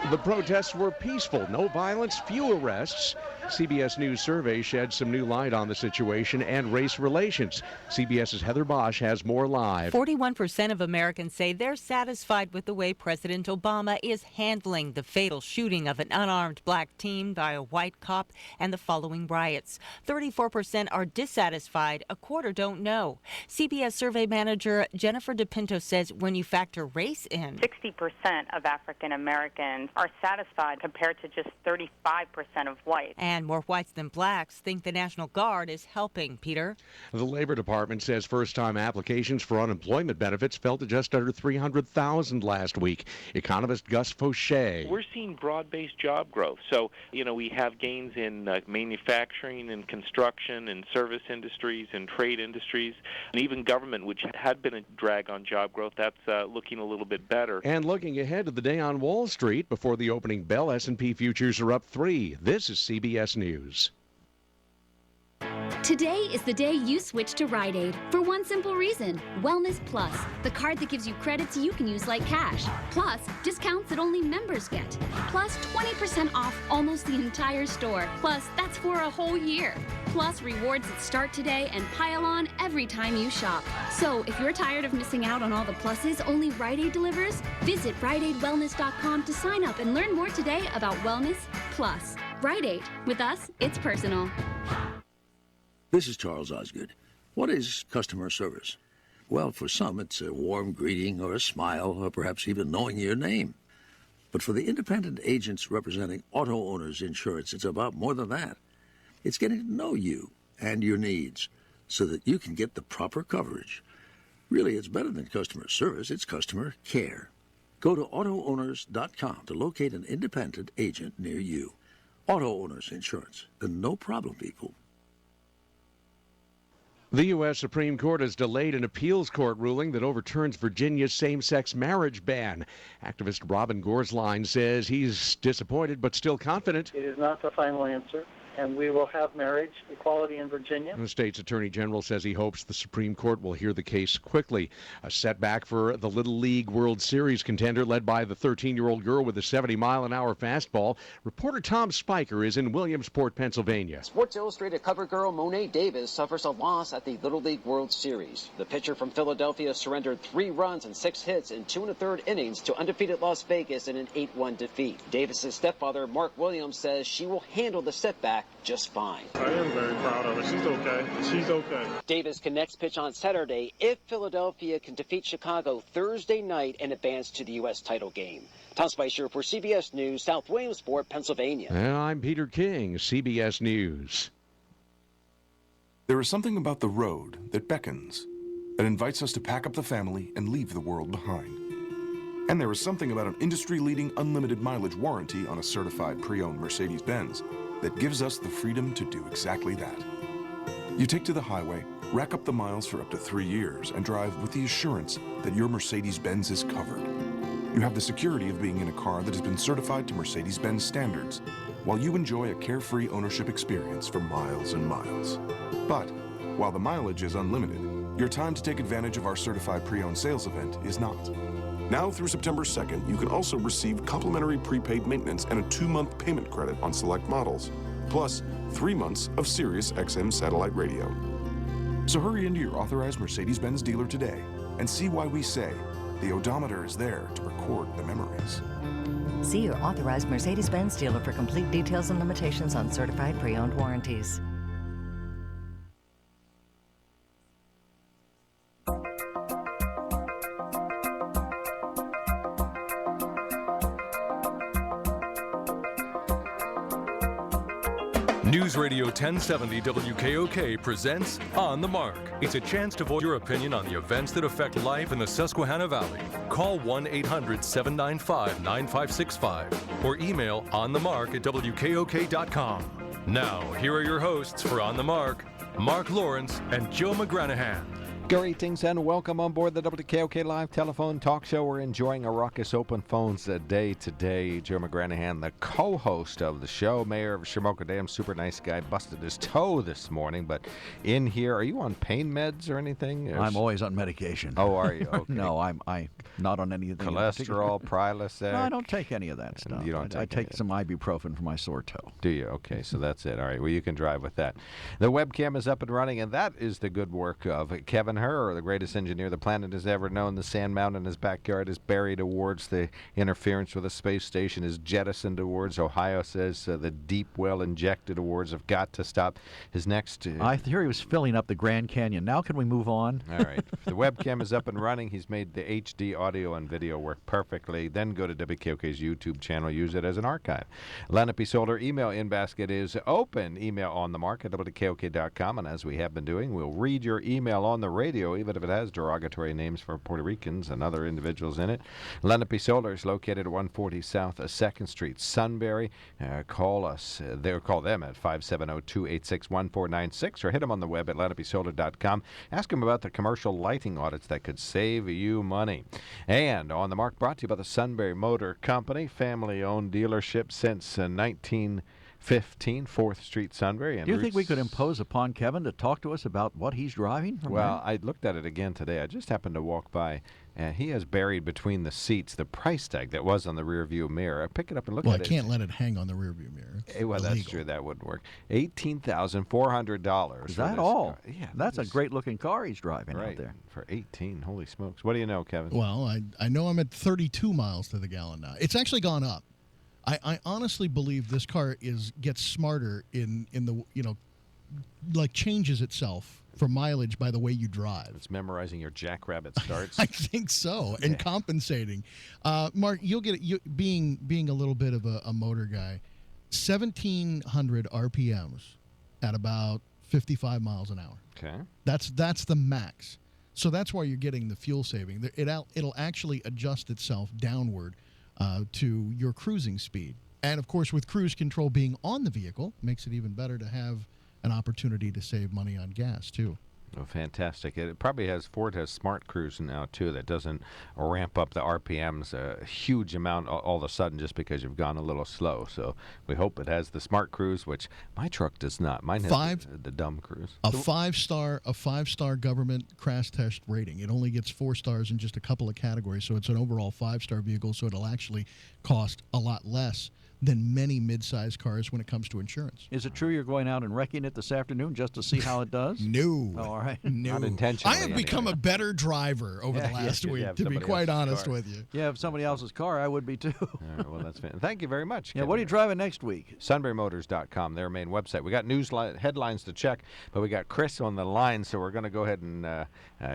the protests were peaceful. No violence, few arrests. CBS News survey sheds some new light on the situation and race relations. CBS's Heather Bosch has more live. 41% of Americans say they're satisfied with the way President Obama is handling the fatal shooting of an unarmed black teen by a white cop and the following riots. 34% are dissatisfied. A quarter don't know. CBS survey manager Jennifer DePinto says when you factor race in, 60% of African Americans are satisfied compared to just 35% of whites. And more whites than blacks think the National Guard is helping. Peter? The Labor Department says first-time applications for unemployment benefits fell to just under 300,000 last week. Economist Gus Fauché. We're seeing broad-based job growth. So, we have gains in manufacturing and construction and service industries and trade industries, and even government, which had been a drag on job growth. That's looking a little bit better. And looking ahead to the day on Wall Street, before the opening bell, S&P futures are up 3. This is CBS News. Today is the day you switch to Rite Aid for one simple reason. Wellness Plus, the card that gives you credits you can use like cash. Plus, discounts that only members get. Plus, 20% off almost the entire store. Plus, that's for a whole year. Plus, rewards that start today and pile on every time you shop. So, if you're tired of missing out on all the pluses only Rite Aid delivers, visit RiteAidWellness.com to sign up and learn more today about Wellness Plus. Rite Aid. With us, it's personal. This is Charles Osgood. What is customer service? Well, for some, it's a warm greeting or a smile or perhaps even knowing your name. But for the independent agents representing auto owners insurance, it's about more than that. It's getting to know you and your needs so that you can get the proper coverage. Really, it's better than customer service. It's customer care. Go to AutoOwners.com to locate an independent agent near you. Auto Owners Insurance. The no problem people. The U.S. Supreme Court has delayed an appeals court ruling that overturns Virginia's same-sex marriage ban. Activist Robin Gorsline says he's disappointed but still confident. It is not the final answer, and we will have marriage equality in Virginia. The state's attorney general says he hopes the Supreme Court will hear the case quickly. A setback for the Little League World Series contender led by the 13-year-old girl with a 70-mile-an-hour fastball. Reporter Tom Spiker is in Williamsport, Pennsylvania. Sports Illustrated cover girl Monet Davis suffers a loss at the Little League World Series. The pitcher from Philadelphia surrendered 3 runs and 6 hits in 2 1/3 innings to undefeated Las Vegas in an 8-1 defeat. Davis's stepfather, Mark Williams, says she will handle the setback just fine. I am very proud of her. She's okay. She's okay. Davis can next pitch on Saturday if Philadelphia can defeat Chicago Thursday night and advance to the U.S. title game. Tom Spicer for CBS News, South Williamsport, Pennsylvania. And I'm Peter King, CBS News. There is something about the road that beckons, that invites us to pack up the family and leave the world behind. And there is something about an industry-leading unlimited mileage warranty on a certified pre-owned Mercedes-Benz that gives us the freedom to do exactly that. You take to the highway, rack up the miles for up to 3 years, and drive with the assurance that your Mercedes-Benz is covered. You have the security of being in a car that has been certified to Mercedes-Benz standards, while you enjoy a carefree ownership experience for miles and miles. But while the mileage is unlimited, your time to take advantage of our certified pre-owned sales event is not. Now through September 2nd, you can also receive complimentary prepaid maintenance and a 2-month payment credit on select models, plus 3 months of Sirius XM satellite radio. So hurry into your authorized Mercedes-Benz dealer today and see why we say the odometer is there to record the memories. See your authorized Mercedes-Benz dealer for complete details and limitations on certified pre-owned warranties. News Radio 1070 WKOK presents On the Mark. It's a chance to voice your opinion on the events that affect life in the Susquehanna Valley. Call 1-800-795-9565 or email onthemark@wkok.com. Now, here are your hosts for On the Mark, Mark Lawrence and Joe McGranaghan. Greetings and welcome on board the WKOK Live Telephone Talk Show. We're enjoying a raucous open phones day today. Joe McGranaghan, the co-host of the show, mayor of Shamokin Dam, super nice guy, busted his toe this morning. But in here, are you on pain meds or anything? I'm always on medication. Oh, are you? Okay. No, I'm not on anything. Cholesterol, Prilosec. No, I don't take any of that stuff. You don't I take some ibuprofen for my sore toe. Do you? Okay, so that's it. All right, well, you can drive with that. The webcam is up and running, and that is the good work of Kevin Herr, the greatest engineer the planet has ever known. The sand mound in his backyard is buried towards the interference with the space station is jettisoned towards. Ohio says the deep well injected awards have got to stop. His next... I hear he was filling up the Grand Canyon. Now can we move on? All right. The webcam is up and running. He's made the HD audio and video work perfectly. Then go to WKOK's YouTube channel. Use it as an archive. Lenape Solder email in basket is open. Email on the mark at WKOK.com. And as we have been doing, we'll read your email on the radio, even if it has derogatory names for Puerto Ricans and other individuals in it. Lenape Solar is located at 140 South 2nd Street, Sunbury. Call us. Call them at 570-286-1496 or hit them on the web at lenapesolar.com. Ask them about the commercial lighting audits that could save you money. And On the Mark brought to you by the Sunbury Motor Company, family-owned dealership since 1915, 4th Street, Sunbury. And do you think we could impose upon Kevin to talk to us about what he's driving? Well, I looked at it again today. I just happened to walk by, and he has buried between the seats the price tag that was on the rear view mirror. I pick it up and look at it. Well, I can't let it hang on the rear view mirror. Well, that's true. That wouldn't work. $18,400. Is that all? Yeah. That's a great-looking car he's driving right out there. For 18. Holy smokes. What do you know, Kevin? Well, I know I'm at 32 miles to the gallon now. It's actually gone up. I honestly believe this car gets smarter in the, like changes itself for mileage by the way you drive. It's memorizing your jackrabbit starts. I think so, and compensating. Mark, you'll get it. Being a little bit of a motor guy, 1,700 RPMs at about 55 miles an hour. Okay. That's the max. So that's why you're getting the fuel saving. It'll actually adjust itself downward to your cruising speed. And, of course, with cruise control being on the vehicle, makes it even better to have an opportunity to save money on gas, too. Oh, fantastic. It probably Ford has Smart Cruise now, too, that doesn't ramp up the RPMs a huge amount all of a sudden just because you've gone a little slow. So we hope it has the Smart Cruise, which my truck does not. Mine has the dumb cruise. A five-star government crash test rating. It only gets 4 stars in just a couple of categories, so it's an overall 5-star vehicle, so it'll actually cost a lot less than many mid-sized cars when it comes to insurance. Is it true you're going out and wrecking it this afternoon just to see how it does? No. Oh, all right. No. Not intentionally. I have become a better driver over the last week, to be quite honest with you. Yeah, if somebody else's car, I would be too. All right, well, that's fantastic. Thank you very much. Yeah, what are you driving next week? SunburyMotors.com, their main website. We got news headlines to check, but we got Chris on the line, so we're going to go ahead and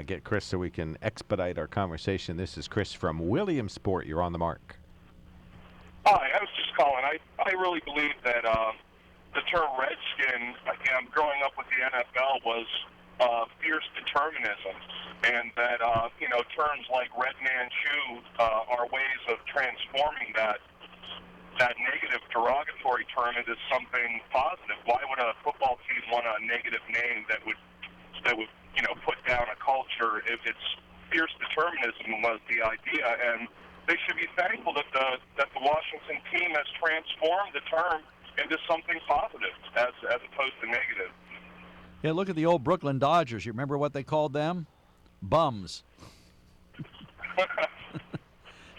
get Chris so we can expedite our conversation. This is Chris from Williamsport. You're on the mark. Hi, I was just calling. I really believe that the term Redskin, again, growing up with the NFL, was fierce determinism, and that terms like Red Man Chew are ways of transforming that negative derogatory term into something positive. Why would a football team want a negative name that would put down a culture if it's fierce determinism was the idea? And they should be thankful that the Washington team has transformed the term into something positive as opposed to negative. Yeah, look at the old Brooklyn Dodgers. You remember what they called them? Bums.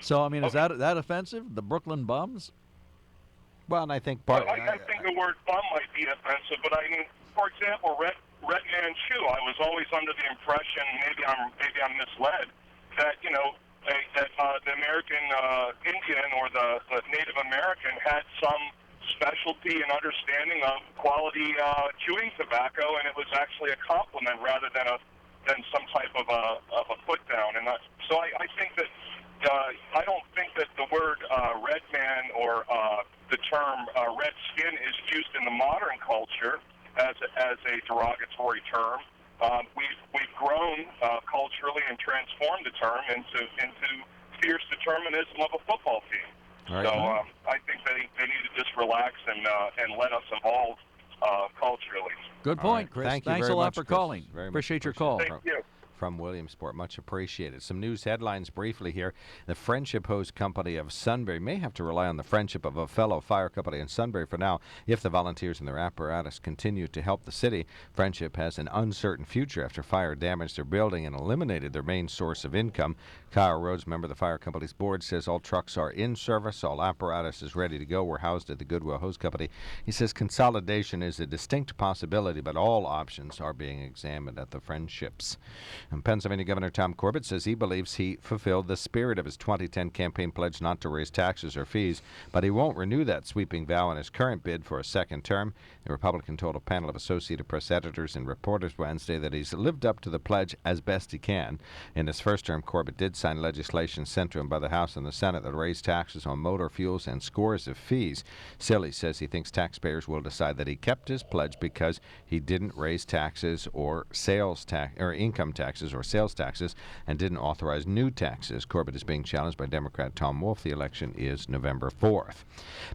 So, I mean, is that offensive? The Brooklyn Bums? Well, and I think I think the word bum might be offensive, but I mean, for example, Red Man Chew. I was always under the impression, maybe I'm misled, that the American Indian or the Native American had some specialty and understanding of quality chewing tobacco, and it was actually a compliment rather than some type of a put down. And so I think that I don't think that the word red man or the term red skin is used in the modern culture as a derogatory term. We've grown culturally and transformed the term into fierce determinism of a football team. All right. So I think they need to just relax and let us evolve culturally. Good point, Chris. Thank you Thanks very a lot much, for Chris. calling. Very much Appreciate your call. Thank you. From Williamsport. Much appreciated. Some news headlines briefly here. The Friendship Hose Company of Sunbury may have to rely on the friendship of a fellow fire company in Sunbury for now if the volunteers and their apparatus continue to help the city. Friendship has an uncertain future after fire damaged their building and eliminated their main source of income. Kyle Rhodes, member of the fire company's board, says all trucks are in service, all apparatus is ready to go. We're housed at the Goodwill Hose Company. He says consolidation is a distinct possibility, but all options are being examined at the Friendships. And Pennsylvania Governor Tom Corbett says he believes he fulfilled the spirit of his 2010 campaign pledge not to raise taxes or fees, but he won't renew that sweeping vow in his current bid for a second term. The Republican told a panel of Associated Press editors and reporters Wednesday that he's lived up to the pledge as best he can. In his first term, Corbett did sign legislation sent to him by the House and the Senate that raised taxes on motor fuels and scores of fees. Silly says he thinks taxpayers will decide that he kept his pledge because he didn't raise taxes or income taxes or sales taxes and didn't authorize new taxes. Corbett is being challenged by Democrat Tom Wolf. The election is November 4th.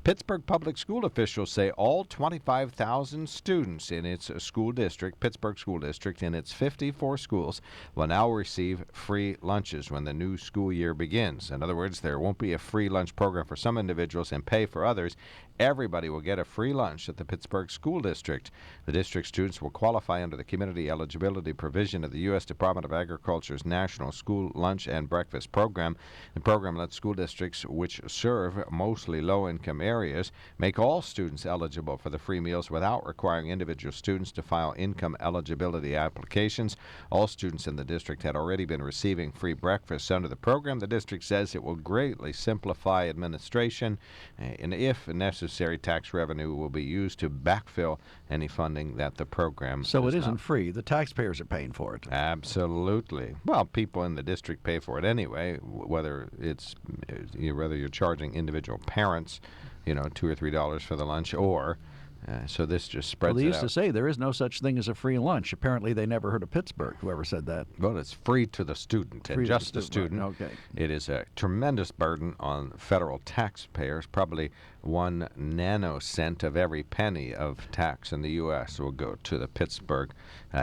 Pittsburgh public school officials say all 25,000 students in its school district, Pittsburgh School District, in its 54 schools will now receive free lunches when the new school year begins. In other words, there won't be a free lunch program for some individuals and pay for others. Everybody will get a free lunch at the Pittsburgh School District. The district students will qualify under the community eligibility provision of the U.S. Department of Agriculture's National School Lunch and Breakfast Program. The program lets school districts which serve mostly low-income areas make all students eligible for the free meals without requiring individual students to file income eligibility applications. All students in the district had already been receiving free breakfast under the program. The district says it will greatly simplify administration, and if necessary, tax revenue will be used to backfill any funding that the program So it does isn't not. free. The taxpayers are paying for it. Absolutely. Well, people in the district pay for it anyway, whether you're charging individual parents, $2 or $3 for the lunch, or so this just spreads Well, they it used out. to say there is no such thing as a free lunch. Apparently, they never heard of Pittsburgh, whoever said that. Well, it's free to the student, Free and to just the the student, student. right, okay. It is a tremendous burden on federal taxpayers. Probably 1 nanocent of every penny of tax in the U.S. will go to the Pittsburgh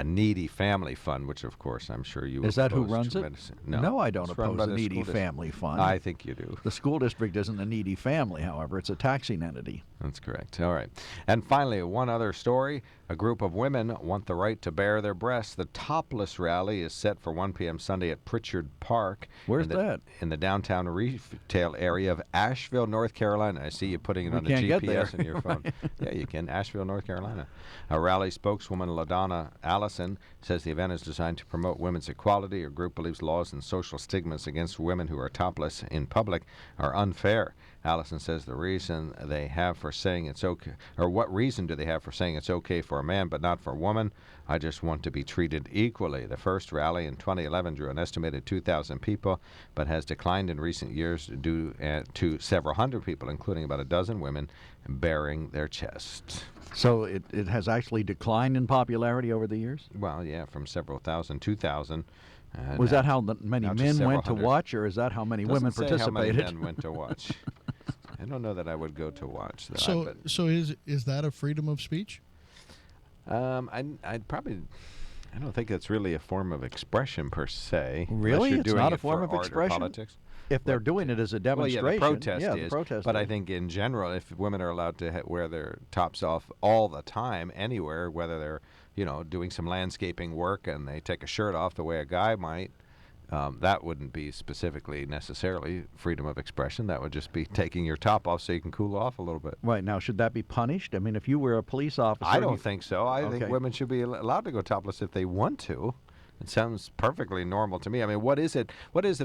Needy Family Fund, which, of course, I'm sure you Is that who oppose runs it? tremendously. No, I don't It's run by oppose the the Needy school district. Family Fund. I think you do. The school district isn't a needy family, however. It's a taxing entity. That's correct. All right. And finally, one other story. A group of women want the right to bare their breasts. The Topless Rally is set for 1 p.m. Sunday at Pritchard Park. Where's that? In the downtown retail area of Asheville, North Carolina. I see you putting it We on the can't get GPS there. in your phone. Yeah, you can. Asheville, North Carolina. A rally spokeswoman, LaDonna Allison, says the event is designed to promote women's equality. Her group believes laws and social stigmas against women who are topless in public are unfair. Allison says the reason they have for saying it's okay, or what reason do they have for saying it's okay for a man but not for a woman? I just want to be treated equally. The first rally in 2011 drew an estimated 2,000 people, but has declined in recent years due to several hundred people, including about a dozen women, baring their chests. So it has actually declined in popularity over the years? Well, yeah, from several thousand, 2,000. Was that how many now to men several went to hundred. watch, or is that how many women Doesn't say participated? How many men went to watch. I don't know that I would go to watch that. So is that a freedom of speech? I'd probably. I don't think it's really a form of expression per se. Really? Unless you're It's doing not a it form for of art or expression? politics. If they're doing it as a demonstration, well, yeah, the protest yeah, is. the protest but I is. think in general, if women are allowed to wear their tops off all the time, anywhere, whether they're doing some landscaping work and they take a shirt off the way a guy might, that wouldn't be specifically necessarily freedom of expression. That would just be taking your top off so you can cool off a little bit. Right. Now, should that be punished? I mean, if you were a police officer... I don't think so. I think Okay. women should be allowed to go topless if they want to. It sounds perfectly normal to me. I mean, what is it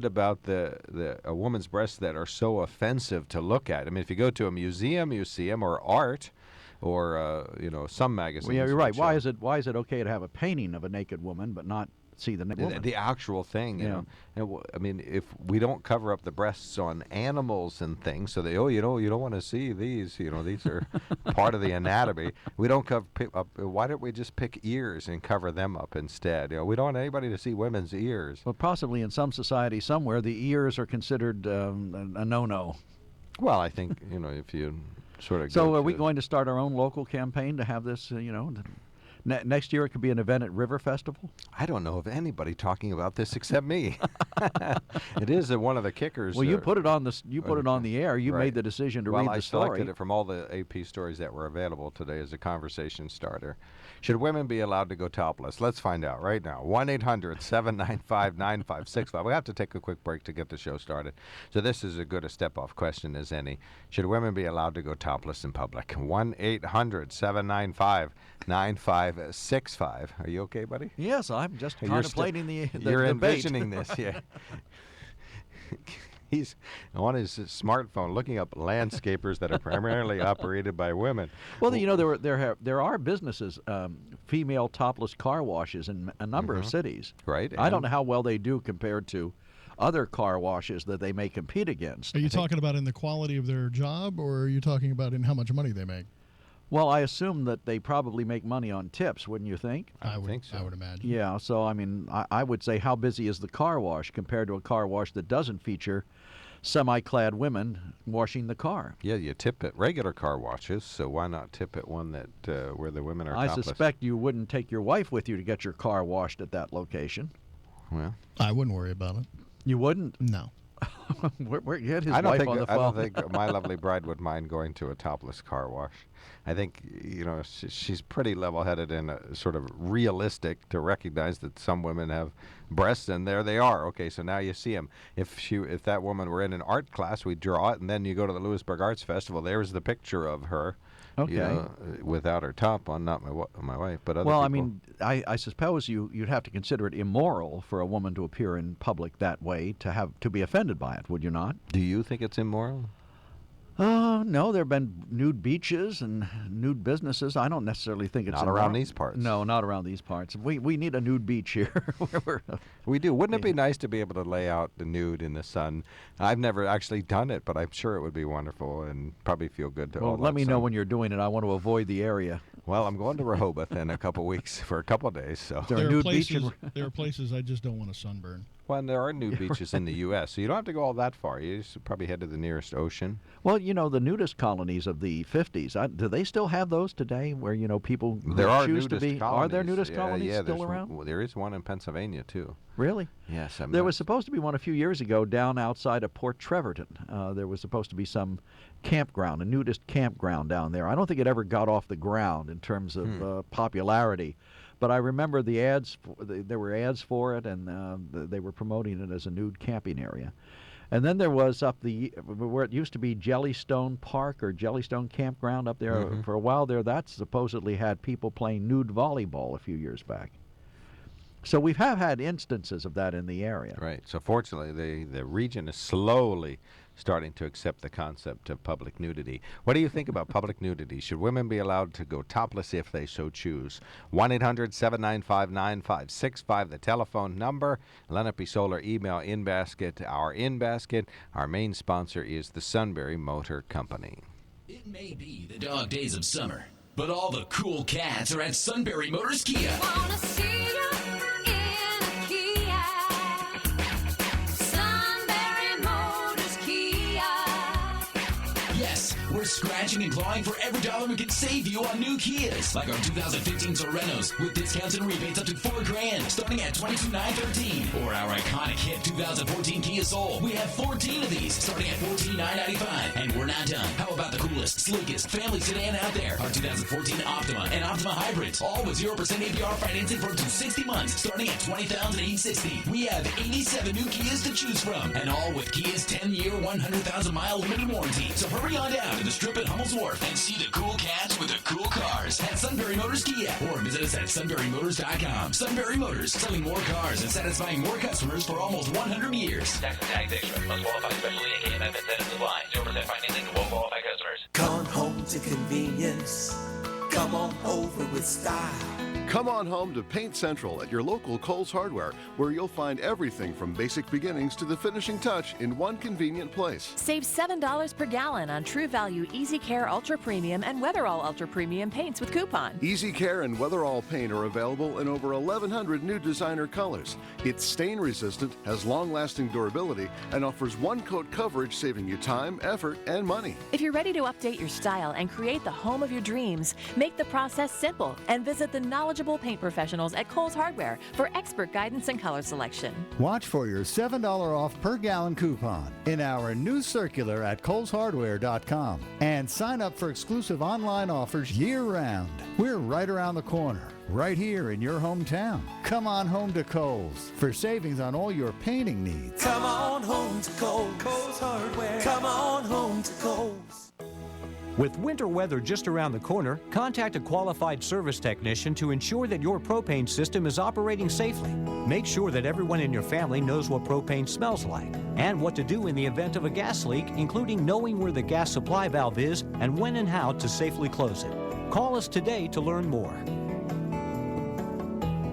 about a woman's breasts that are so offensive to look at? I mean, if you go to a museum, you see them, or art, or some magazines. Well, yeah, you're right. which, Why is it okay to have a painting of a naked woman, but not see the woman. The actual thing, you know. And I mean, if we don't cover up the breasts on animals and things, so they, you don't want to see these, these are part of the anatomy. We don't cover up. Why don't we just pick ears and cover them up instead? We don't want anybody to see women's ears. Well, possibly in some society somewhere, the ears are considered a no-no. Well, I think, if you sort of. So, are we going to start our own local campaign to have this? Next year it could be an event at River Festival? I don't know of anybody talking about this except me. It is one of the kickers. Well, you put it on the air. You made the decision to read the story. Well, I selected it from all the AP stories that were available today as a conversation starter. Should women be allowed to go topless? Let's find out right now. 1-800-795-9565. We have to take a quick break to get the show started. So this is as good a step-off question as any. Should women be allowed to go topless in public? 1-800-795-9565. Are you okay, buddy? Yes, I'm just contemplating the You're debate. envisioning this, yeah. He's on his smartphone looking up landscapers that are primarily operated by women. Well, there are businesses, female topless car washes in a number of cities. Right. I don't know how well they do compared to other car washes that they may compete against. Are you talking about in the quality of their job, or are you talking about in how much money they make? Well, I assume that they probably make money on tips, wouldn't you think? I would think so. I would imagine. Yeah, so I mean, I would say how busy is the car wash compared to a car wash that doesn't feature semi-clad women washing the car? Yeah, you tip at regular car washes, so why not tip at one that where the women are topless? I suspect you wouldn't take your wife with you to get your car washed at that location. Well, I wouldn't worry about it. You wouldn't? No. Get his wife on the phone. I don't think my lovely bride would mind going to a topless car wash. I think, she's pretty level-headed and sort of realistic to recognize that some women have breasts, and there they are. Okay, so now you see them. If that woman were in an art class, we'd draw it, and then you go to the Lewisburg Arts Festival. There's the picture of her. Okay. Without her top on, not my wife, but other people. Well, I mean, I suppose you'd have to consider it immoral for a woman to appear in public that way to be offended by it, would you not? Do you think it's immoral? No, there have been nude beaches and nude businesses. I don't necessarily think it's not around these parts. No, not around these parts. We need a nude beach here. We do. Wouldn't it be nice to be able to lay out the nude in the sun? I've never actually done it, but I'm sure it would be wonderful and probably feel good to all Well, let me know when you're doing it. I want to avoid the area. Well, I'm going to Rehoboth in a couple weeks for a couple days. So there are places I just don't want to sunburn. Well, and there are nude beaches in the U.S., so you don't have to go all that far. You just probably head to the nearest ocean. Well, the nudist colonies of the 50s, do they still have those today where, people there are choose nudist to be? colonies. Are there nudist colonies still around? around? There is one in Pennsylvania, too. Really? Yes. There was supposed to be one a few years ago down outside of Port Trevorton. There was supposed to be some campground, a nudist campground down there. I don't think it ever got off the ground in terms of popularity. But I remember the ads. There were ads for it, and they were promoting it as a nude camping area. And then there was where it used to be Jellystone Park or Jellystone Campground up there. Mm-hmm. For a while there, that supposedly had people playing nude volleyball a few years back. So we have had instances of that in the area. Right. So fortunately, the region is slowly starting to accept the concept of public nudity. What do you think about public nudity? Should women be allowed to go topless if they so choose? 1-800-795-9565, the telephone number. Lenape Solar email InBasket, our InBasket. Our main sponsor is the Sunbury Motor Company. It may be the dog days of summer, but all the cool cats are at Sunbury Motors Kia. Wanna see you in a Kia. Sunbury Motors Kia. Yes, we're scratching and clawing for every dollar we can save you on new Kias, like our 2015 Sorentos with discounts and rebates up to $4,000, starting at $22,913, or our iconic hit 2014 Kia Soul. We have 14 of these, starting at $14,995, and we're not done. How about the coolest, sleekest family sedan out there? Our 2014 Optima and Optima Hybrids, all with 0% APR financing for up to 60 months, starting at $20,860. We have 87 new Kias to choose from, and all with Kia's 10-year, 100,000-mile limited warranty. So hurry on down to the Strip at Hummel's Wharf and see the cool cats with the cool cars at Sunbury Motors Kia, or visit us at sunburymotors.com. Sunbury Motors, selling more cars and satisfying more customers for almost 100 years. Tax and tags extra. Must qualify specially. AKMF incentives apply. 0% financing to all qualified customers. Gone home to convenience. Come on over with style. Come on home to Paint Central at your local Kohl's Hardware, where you'll find everything from basic beginnings to the finishing touch in one convenient place. Save $7 per gallon on True Value Easy Care Ultra Premium and Weatherall Ultra Premium paints with coupon. Easy Care and Weatherall paint are available in over 1,100 new designer colors. It's stain resistant, has long-lasting durability, and offers one-coat coverage, saving you time, effort, and money. If you're ready to update your style and create the home of your dreams, make the process simple and visit the knowledgeable paint professionals at Kohl's Hardware for expert guidance and color selection. Watch for your $7 off per gallon coupon in our new circular at Kohl'sHardware.com and sign up for exclusive online offers year-round. We're right around the corner, right here in your hometown. Come on home to Kohl's for savings on all your painting needs. Come on home to Kohl's. Kohl's Hardware. Come on home to Kohl's. With winter weather just around the corner, contact a qualified service technician to ensure that your propane system is operating safely. Make sure that everyone in your family knows what propane smells like and what to do in the event of a gas leak, including knowing where the gas supply valve is and when and how to safely close it. Call us today to learn more.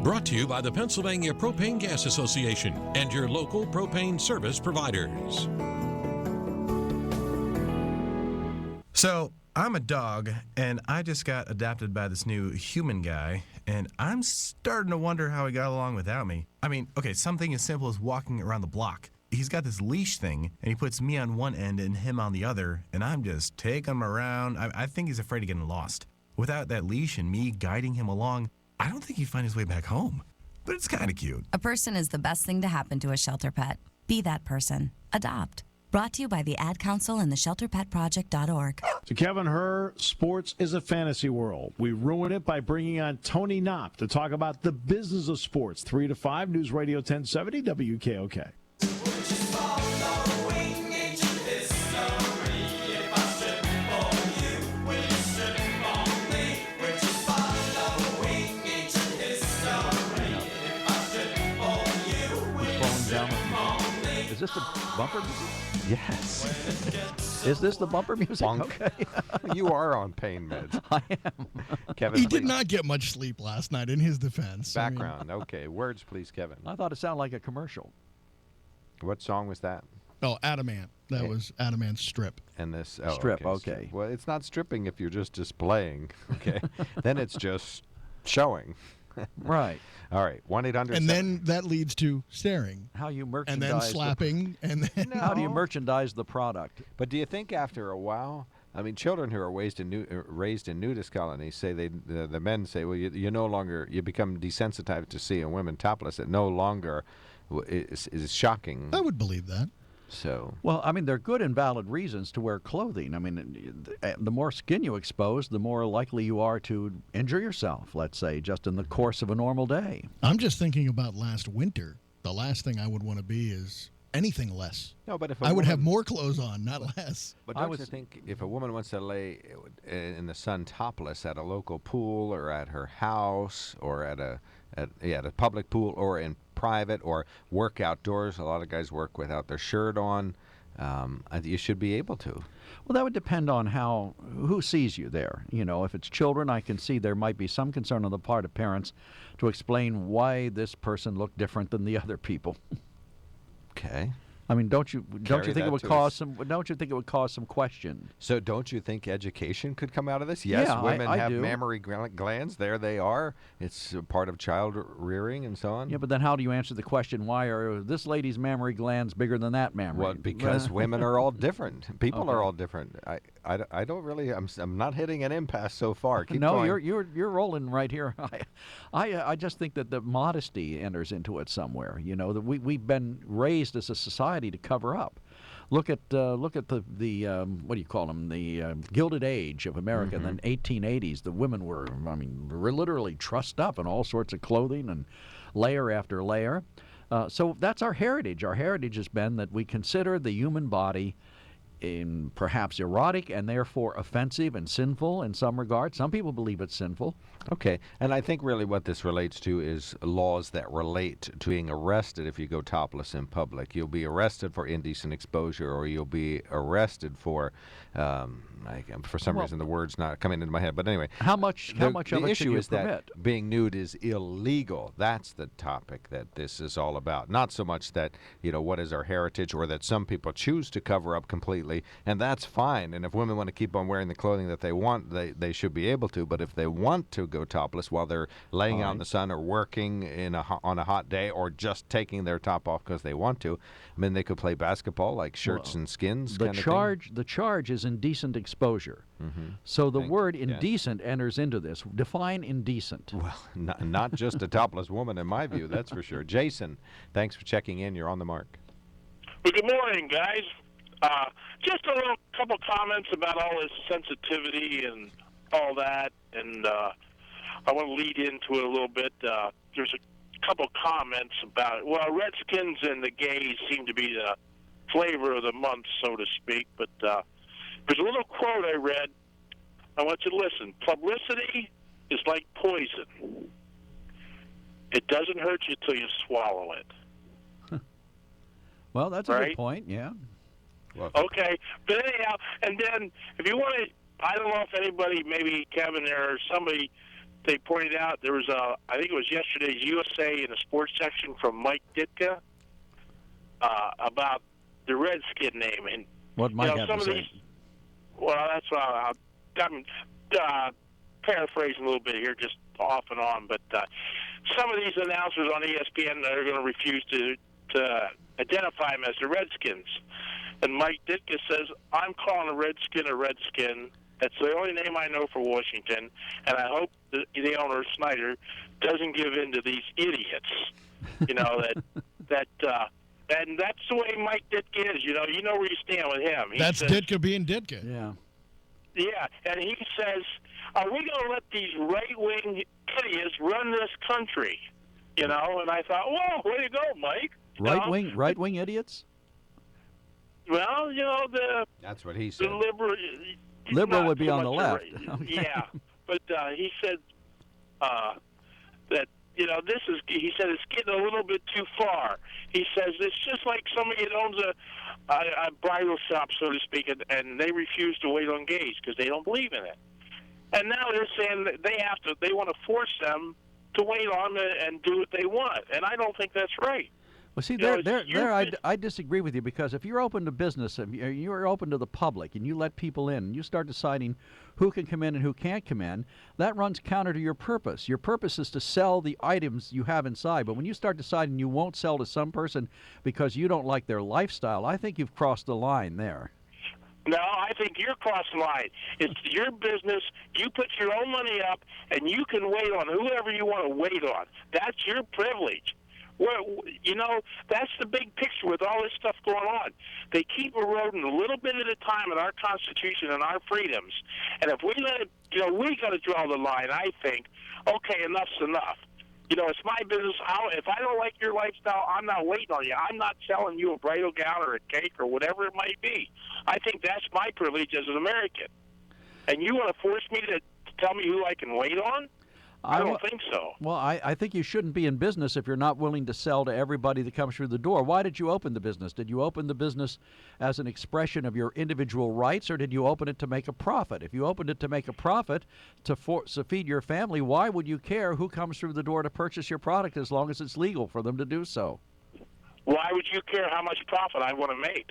Brought to you by the Pennsylvania Propane Gas Association and your local propane service providers. So, I'm a dog, and I just got adopted by this new human guy, and I'm starting to wonder how he got along without me. I mean, okay, something as simple as walking around the block. He's got this leash thing, and he puts me on one end and him on the other, and I'm just taking him around. I think he's afraid of getting lost. Without that leash and me guiding him along, I don't think he'd find his way back home. But it's kind of cute. A person is the best thing to happen to a shelter pet. Be that person. Adopt. Brought to you by the Ad Council and the ShelterPetProject.org. To Kevin Herr, sports is a fantasy world. We ruin it by bringing on Tony Knopp to talk about the business of sports. 3 to 5, News Radio 1070, WKOK. Is this the bumper music? Yes. Is this the bumper music? Bonk. Okay. You are on pain meds. I am. Kevin, He please. did not get much sleep last night, in his defense. I mean, Background. Okay. Words, please, Kevin. I thought it sounded like a commercial. What song was that? Oh, Adamant. That was Adamant's Strip. And this Strip, okay. Strip. Well, it's not stripping if you're just displaying. Okay. Then it's just showing. Right. All right. 1-800. And then that leads to staring. How you And merchandise. then slapping. And then How do you merchandise the product? But do you think after a while, I mean, children who are raised in nudist colonies say the men say, well, you no longer, you become desensitized to seeing women topless. It no longer is shocking. I would believe that. So. Well, I mean, they're good and valid reasons to wear clothing. I mean, the more skin you expose, the more likely you are to injure yourself, let's say, just in the course of a normal day. I'm just thinking about last winter. The last thing I would want to be is anything less. No, but if I would have more clothes on, not less. But don't you think if a woman wants to lay in the sun topless at a local pool or at her house or at a public pool or in private or work outdoors, a lot of guys work without their shirt on, you should be able to. Well, that would depend on who sees you there. You know, if it's children, I can see there might be some concern on the part of parents to explain why this person looked different than the other people. Okay. I mean, don't you think it would cause some question? So don't you think education could come out of this? Yes, Yeah, women I have do. mammary glands. There they are. It's a part of child rearing and so on. Yeah, but then how do you answer the question, why are this lady's mammary glands bigger than that mammary? Well, because women are all different. People Okay. are all different. I don't really. I'm not hitting an impasse so far. Keep no, going. you're rolling right here. I just think that the modesty enters into it somewhere. You know, that we've been raised as a society to cover up. Look at the what do you call them? The Gilded Age of America in the 1880s. The women were literally trussed up in all sorts of clothing and layer after layer. So that's our heritage. Our heritage has been that we consider the human body in perhaps erotic and therefore offensive and sinful in some regard. Some people believe it's sinful. Okay, and I think really what this relates to is laws that relate to being arrested if you go topless in public. You'll be arrested for indecent exposure, or you'll be arrested for, for some reason the word's not coming into my head. But anyway, how much of it the issue can you is permit? that being nude is illegal. That's the topic that this is all about. Not so much that, what is our heritage, or that some people choose to cover up completely, and that's fine. And if women want to keep on wearing the clothing that they want, they should be able to. But if they want to go topless while they're laying out in the sun or working on a hot day, or just taking their top off because they want to, I mean, they could play basketball like shirts and skins. The charge is indecent exposure. So the word indecent enters into this. Define indecent. Well, not just a topless woman, in my view, that's for sure. Jason, thanks for checking in. You're on the mark. Well, good morning, guys. Just a little couple comments about all this sensitivity and all that, and I want to lead into it a little bit. There's a couple comments about it. Well, Redskins and the gays seem to be the flavor of the month, so to speak, but there's a little quote I read. I want you to listen. Publicity is like poison. It doesn't hurt you till you swallow it. Well, that's a good point, yeah. Okay, but anyhow, and then if you want to, I don't know if anybody, maybe Kevin or somebody, they pointed out there was I think it was yesterday's USA in the sports section from Mike Ditka about the Redskin name. And what Mike had some to of say? these, well, that's what I'm paraphrasing a little bit here, just off and on. But some of these announcers on ESPN are going to refuse to identify them as the Redskins. And Mike Ditka says, I'm calling a Redskin. That's the only name I know for Washington, and I hope the owner, Snyder, doesn't give in to these idiots. And that's the way Mike Ditka is. You know where you stand with him. That's Ditka being Ditka. Yeah. Yeah, and he says, are we going to let these right-wing idiots run this country? And I thought, whoa, way to go, Mike. Right-wing idiots? Well, that's what he said. The liberal would be on the left. Okay. Yeah, but he said that he said it's getting a little bit too far. He says it's just like somebody that owns a bridal shop, so to speak, and they refuse to wait on gays because they don't believe in it. And now they're saying that they want to force them to wait on and do what they want, and I don't think that's right. Well, see, I disagree with you, because if you're open to business, if you're open to the public, and you let people in, and you start deciding who can come in and who can't come in, that runs counter to your purpose. Your purpose is to sell the items you have inside, but when you start deciding you won't sell to some person because you don't like their lifestyle, I think you've crossed the line there. No, I think you're crossing the line. It's your business. You put your own money up, and you can wait on whoever you want to wait on. That's your privilege. Well, that's the big picture with all this stuff going on. They keep eroding a little bit at a time in our Constitution and our freedoms. And if we let it, we got to draw the line, I think. Okay, enough's enough. It's my business. If I don't like your lifestyle, I'm not waiting on you. I'm not selling you a bridal gown or a cake or whatever it might be. I think that's my privilege as an American. And you want to force me to tell me who I can wait on? I don't think so. Well, I think you shouldn't be in business if you're not willing to sell to everybody that comes through the door. Why did you open the business? Did you open the business as an expression of your individual rights, or did you open it to make a profit? If you opened it to make a profit, to feed your family, why would you care who comes through the door to purchase your product as long as it's legal for them to do so? Why would you care how much profit I want to make?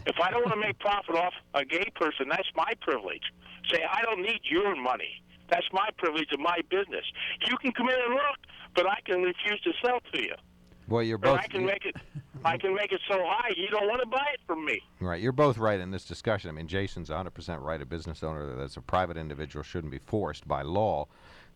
If I don't want to make profit off a gay person, that's my privilege. Say, I don't need your money. That's my privilege of my business. You can come in and look, but I can refuse to sell to you. Well, you're both. I can make it so high you don't want to buy it from me. Right, you're both right in this discussion. I mean, Jason's 100% right. A business owner that's a private individual shouldn't be forced by law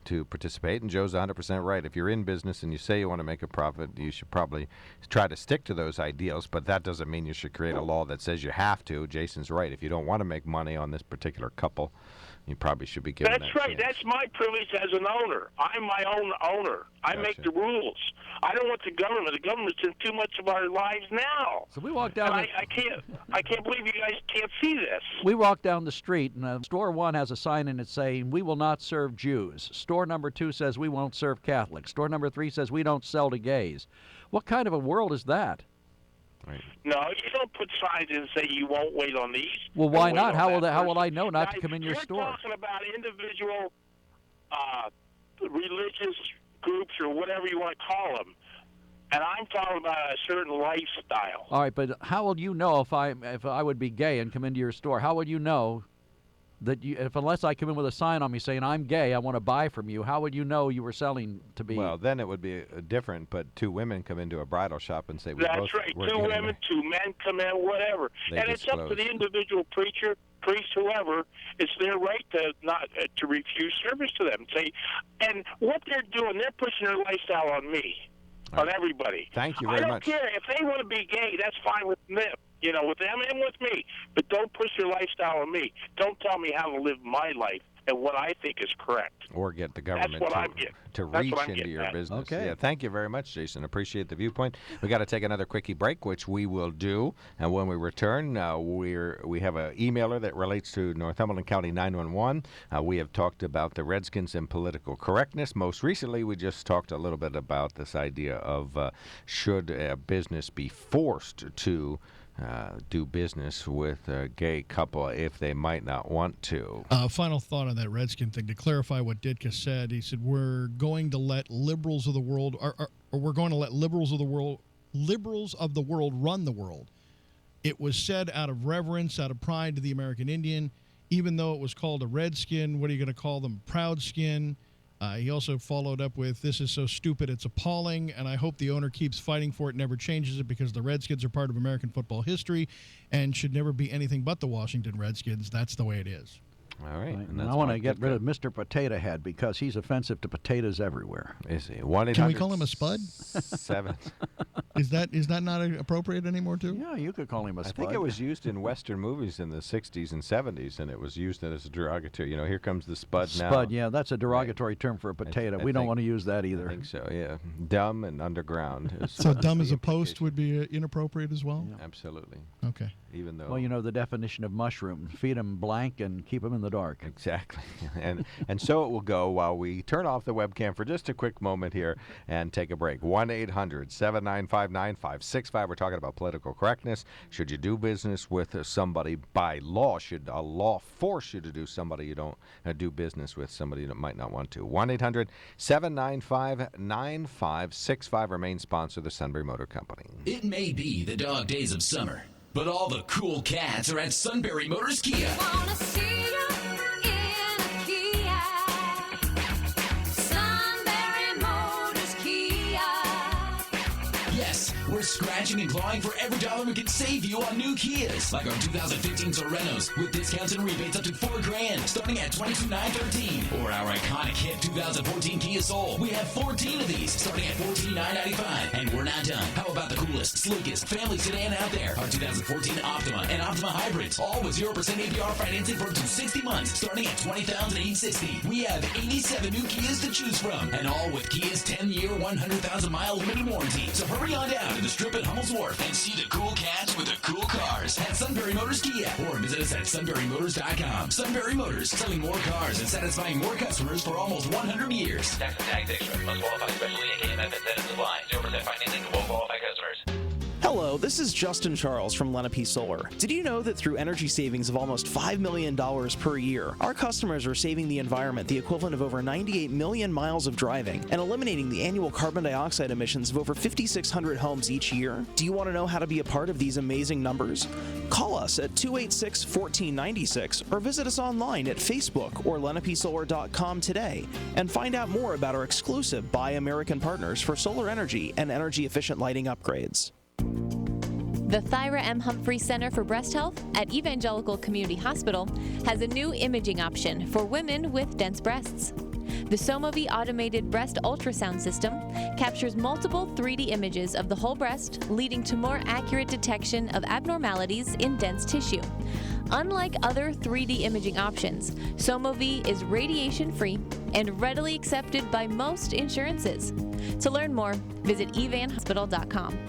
to participate, and Joe's 100% right. If you're in business and you say you want to make a profit, you should probably try to stick to those ideals, but that doesn't mean you should create a law that says you have to. Jason's right. If you don't want to make money on this particular couple, You probably should be given That's that right. chance. That's my privilege as an owner. I'm my own owner. I Gotcha. make the rules. I don't want the government. The government's in too much of our lives now. So we walk down. And I can't believe you guys can't see this. We walk down the street, and store 1 has a sign in it saying, "We will not serve Jews." Store number 2 says, "We won't serve Catholics." Store number 3 says, "We don't sell to gays." What kind of a world is that? Right. No, you don't put signs in and say you won't wait on these. Well, why Don't not? wait on How that will I person. know not Now, to come in your store? You're talking about individual religious groups or whatever you want to call them, and I'm talking about a certain lifestyle. All right, but how will you know if I would be gay and come into your store? How would you know that unless I come in with a sign on me saying I'm gay, I want to buy from you? How would you know you were selling to be? Well, then it would be different. But 2 women come into a bridal shop and say, That's right. 2 women, 2 men come in, whatever, They and it's up to disclose. the individual preacher, priest, whoever. It's their right to not to refuse service to them. Say, and what they're doing, they're pushing their lifestyle on me, on everybody. Thank you very much. I don't care if they want to be gay. That's fine with them. You know, with them and with me. But don't push your lifestyle on me. Don't tell me how to live my life and what I think is correct. Or get the That's government what I'm getting. to That's reach what I'm into getting your at. business. Okay. Yeah, thank you very much, Jason. Appreciate the viewpoint. We got to take another quickie break, which we will do. And when we return, we have an emailer that relates to Northumberland County 911. We have talked about the Redskins and political correctness. Most recently, we just talked a little bit about this idea of should a business be forced to do business with a gay couple if they might not want to. Final thought on that Redskin thing. To clarify what Ditka said, he said we're going to let liberals of the world, or we're going to let liberals of the world run the world. It was said out of reverence, out of pride to the American Indian, even though it was called a Redskin. What are you going to call them? Proud skin. He also followed up with, "This is so stupid, it's appalling, and I hope the owner keeps fighting for it, never changes it, because the Redskins are part of American football history and should never be anything but the Washington Redskins. That's the way it is." All right. And And that's I want to Mike get rid Ditka. of Mr. Potato Head because he's offensive to potatoes everywhere. Is he? 1-800 Can we call him a spud? 7. Is that not appropriate anymore, too? Yeah, you could call him a I spud. think it was used in Western movies in the 60s and 70s, and it was used as a derogatory. You know, here comes the spud now. Spud, yeah, that's a derogatory term for a potato. I We don't think- want to use that either. I think so, yeah. Dumb and underground. Is, So dumb the as a post implication. would be inappropriate as well? Absolutely. Okay. Even though. Well, you know the definition of mushroom. Feed them blank and keep them in the dark. Exactly. And so it will go while we turn off the webcam for just a quick moment here and take a break. 1-800-795-9565. We're talking about political correctness. Should you do business with somebody by law? Should a law force you to do somebody you don't do business with, somebody that might not want to? 1-800-795-9565. Our main sponsor, the Sunbury Motor Company. It may be the dog days of summer, but all the cool cats are at Sunbury Motors Kia. Wanna see you in a Kia. Sunbury Motors Kia. Yes, we're scratching and clawing for every dollar we can save you on new Kias, like our 2015 Sorenos with discounts and rebates up to $4,000, starting at $22,913. Or our iconic hit 2014 Kia Soul. We have 14 of these, starting at $14,995. And we're not done. How about the coolest, sleekest family sedan out there? Our 2014 Optima and Optima Hybrids, all with 0% APR financing for up to 60 months, starting at $20,860. We have 87 new Kias to choose from, and all with Kia's 10-year, 100,000-mile limited warranty. So hurry on down to the Strip at Hummel's Wharf and see the cool cats with the cool cars at Sunbury Motors Kia, or visit us at sunburymotors.com. Sunbury Motors, selling more cars and satisfying more customers for almost 100 years. Tax and tags extra. Must qualify specially in KMF incentives apply. 0% financing to all qualified customers. Hello, this is Justin Charles from Lenape Solar. Did you know that through energy savings of almost $5 million per year, our customers are saving the environment the equivalent of over 98 million miles of driving and eliminating the annual carbon dioxide emissions of over 5,600 homes each year? Do you want to know how to be a part of these amazing numbers? Call us at 286-1496 or visit us online at Facebook or lenapesolar.com today and find out more about our exclusive Buy American partners for solar energy and energy-efficient lighting upgrades. The Thyra M. Humphrey Center for Breast Health at Evangelical Community Hospital has a new imaging option for women with dense breasts. The Somovie automated breast ultrasound system captures multiple 3D images of the whole breast, leading to more accurate detection of abnormalities in dense tissue. Unlike other 3D imaging options, Somovie is radiation-free and readily accepted by most insurances. To learn more, visit evanhospital.com.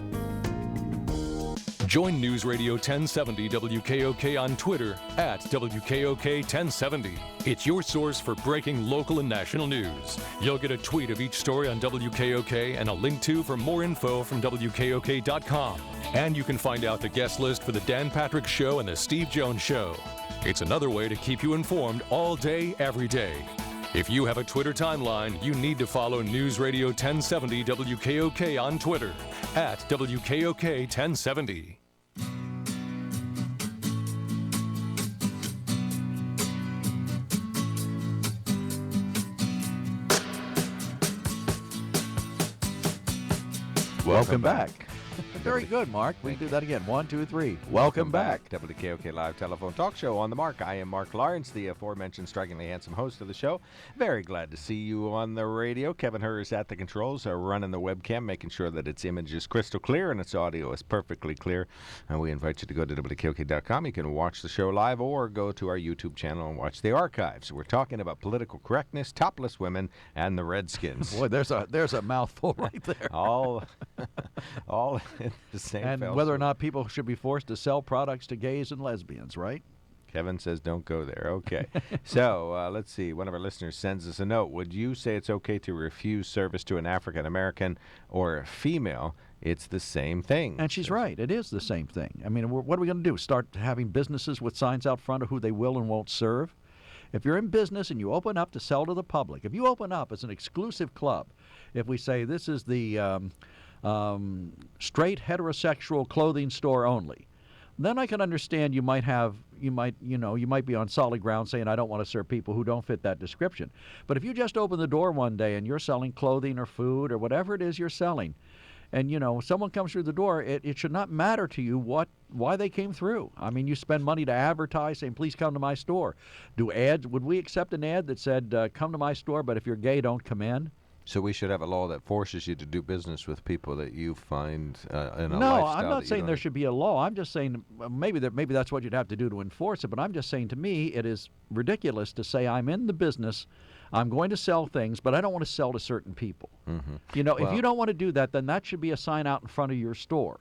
Join News Radio 1070 WKOK on Twitter at WKOK 1070. It's your source for breaking local and national news. You'll get a tweet of each story on WKOK and a link to for more info from WKOK.com. And you can find out the guest list for the Dan Patrick Show and the Steve Jones Show. It's another way to keep you informed all day, every day. If you have a Twitter timeline, you need to follow News Radio 1070 WKOK on Twitter at WKOK 1070. Welcome back. Very good, Mark. We can do that again. 1, 2, 3. Welcome back. WKOK Live Telephone Talk Show on the Mark. I am Mark Lawrence, the aforementioned strikingly handsome host of the show. Very glad to see you on the radio. Kevin Herr is at the controls, running the webcam, making sure that its image is crystal clear and its audio is perfectly clear. And we invite you to go to WKOK.com. You can watch the show live or go to our YouTube channel and watch the archives. We're talking about political correctness, topless women, and the Redskins. Boy, there's a mouthful right there. all in the same and whether or not people should be forced to sell products to gays and lesbians, right? Kevin says don't go there. Okay. So let's see. One of our listeners sends us a note. Would you say it's okay to refuse service to an African American or a female? It's the same thing. And she's right. It is the same thing. I mean, what are we going to do? Start having businesses with signs out front of who they will and won't serve? If you're in business and you open up to sell to the public, if you open up as an exclusive club, if we say this is the straight heterosexual clothing store only, then I can understand you might be on solid ground saying I don't want to serve people who don't fit that description. But if you just open the door one day and you're selling clothing or food or whatever it is you're selling, and someone comes through the door, it should not matter to you why they came through. I mean, you spend money to advertise saying please come to my store. Would we accept an ad that said come to my store, but if you're gay don't come in? So we should have a law that forces you to do business with people that you find in a lifestyle. No, I'm not saying there should be a law. I'm just saying maybe that's what you'd have to do to enforce it. But I'm just saying to me it is ridiculous to say I'm in the business, I'm going to sell things, but I don't want to sell to certain people. Mm-hmm. If you don't want to do that, then that should be a sign out in front of your store.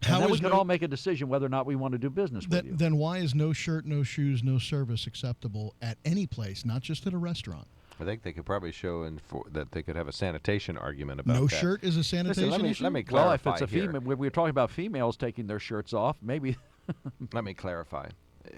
And then we can all make a decision whether or not we want to do business with you. Then why is no shirt, no shoes, no service acceptable at any place, not just at a restaurant? I think they could probably show that they could have a sanitation argument about that. No shirt is a sanitation issue? Let me clarify. Well, if it's a female, we were talking about females taking their shirts off, maybe. Let me clarify.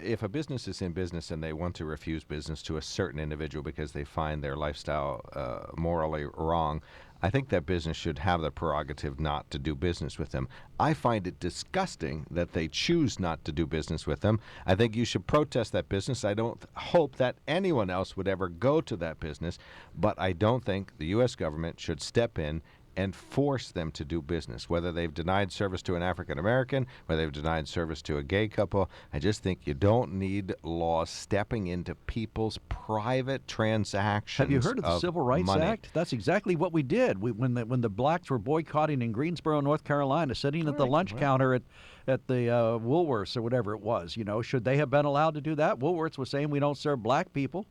If a business is in business and they want to refuse business to a certain individual because they find their lifestyle morally wrong, I think that business should have the prerogative not to do business with them. I find it disgusting that they choose not to do business with them. I think you should protest that business. I don't hope that anyone else would ever go to that business, but I don't think the U.S. government should step in and force them to do business, whether they've denied service to an African American, whether they've denied service to a gay couple. I just think you don't need laws stepping into people's private transactions. Have you heard of the Civil Rights money. Act? That's exactly what we did. When the blacks were boycotting in Greensboro, North Carolina, sitting at the lunch counter at the Woolworths or whatever it was. Should they have been allowed to do that? Woolworths was saying we don't serve black people.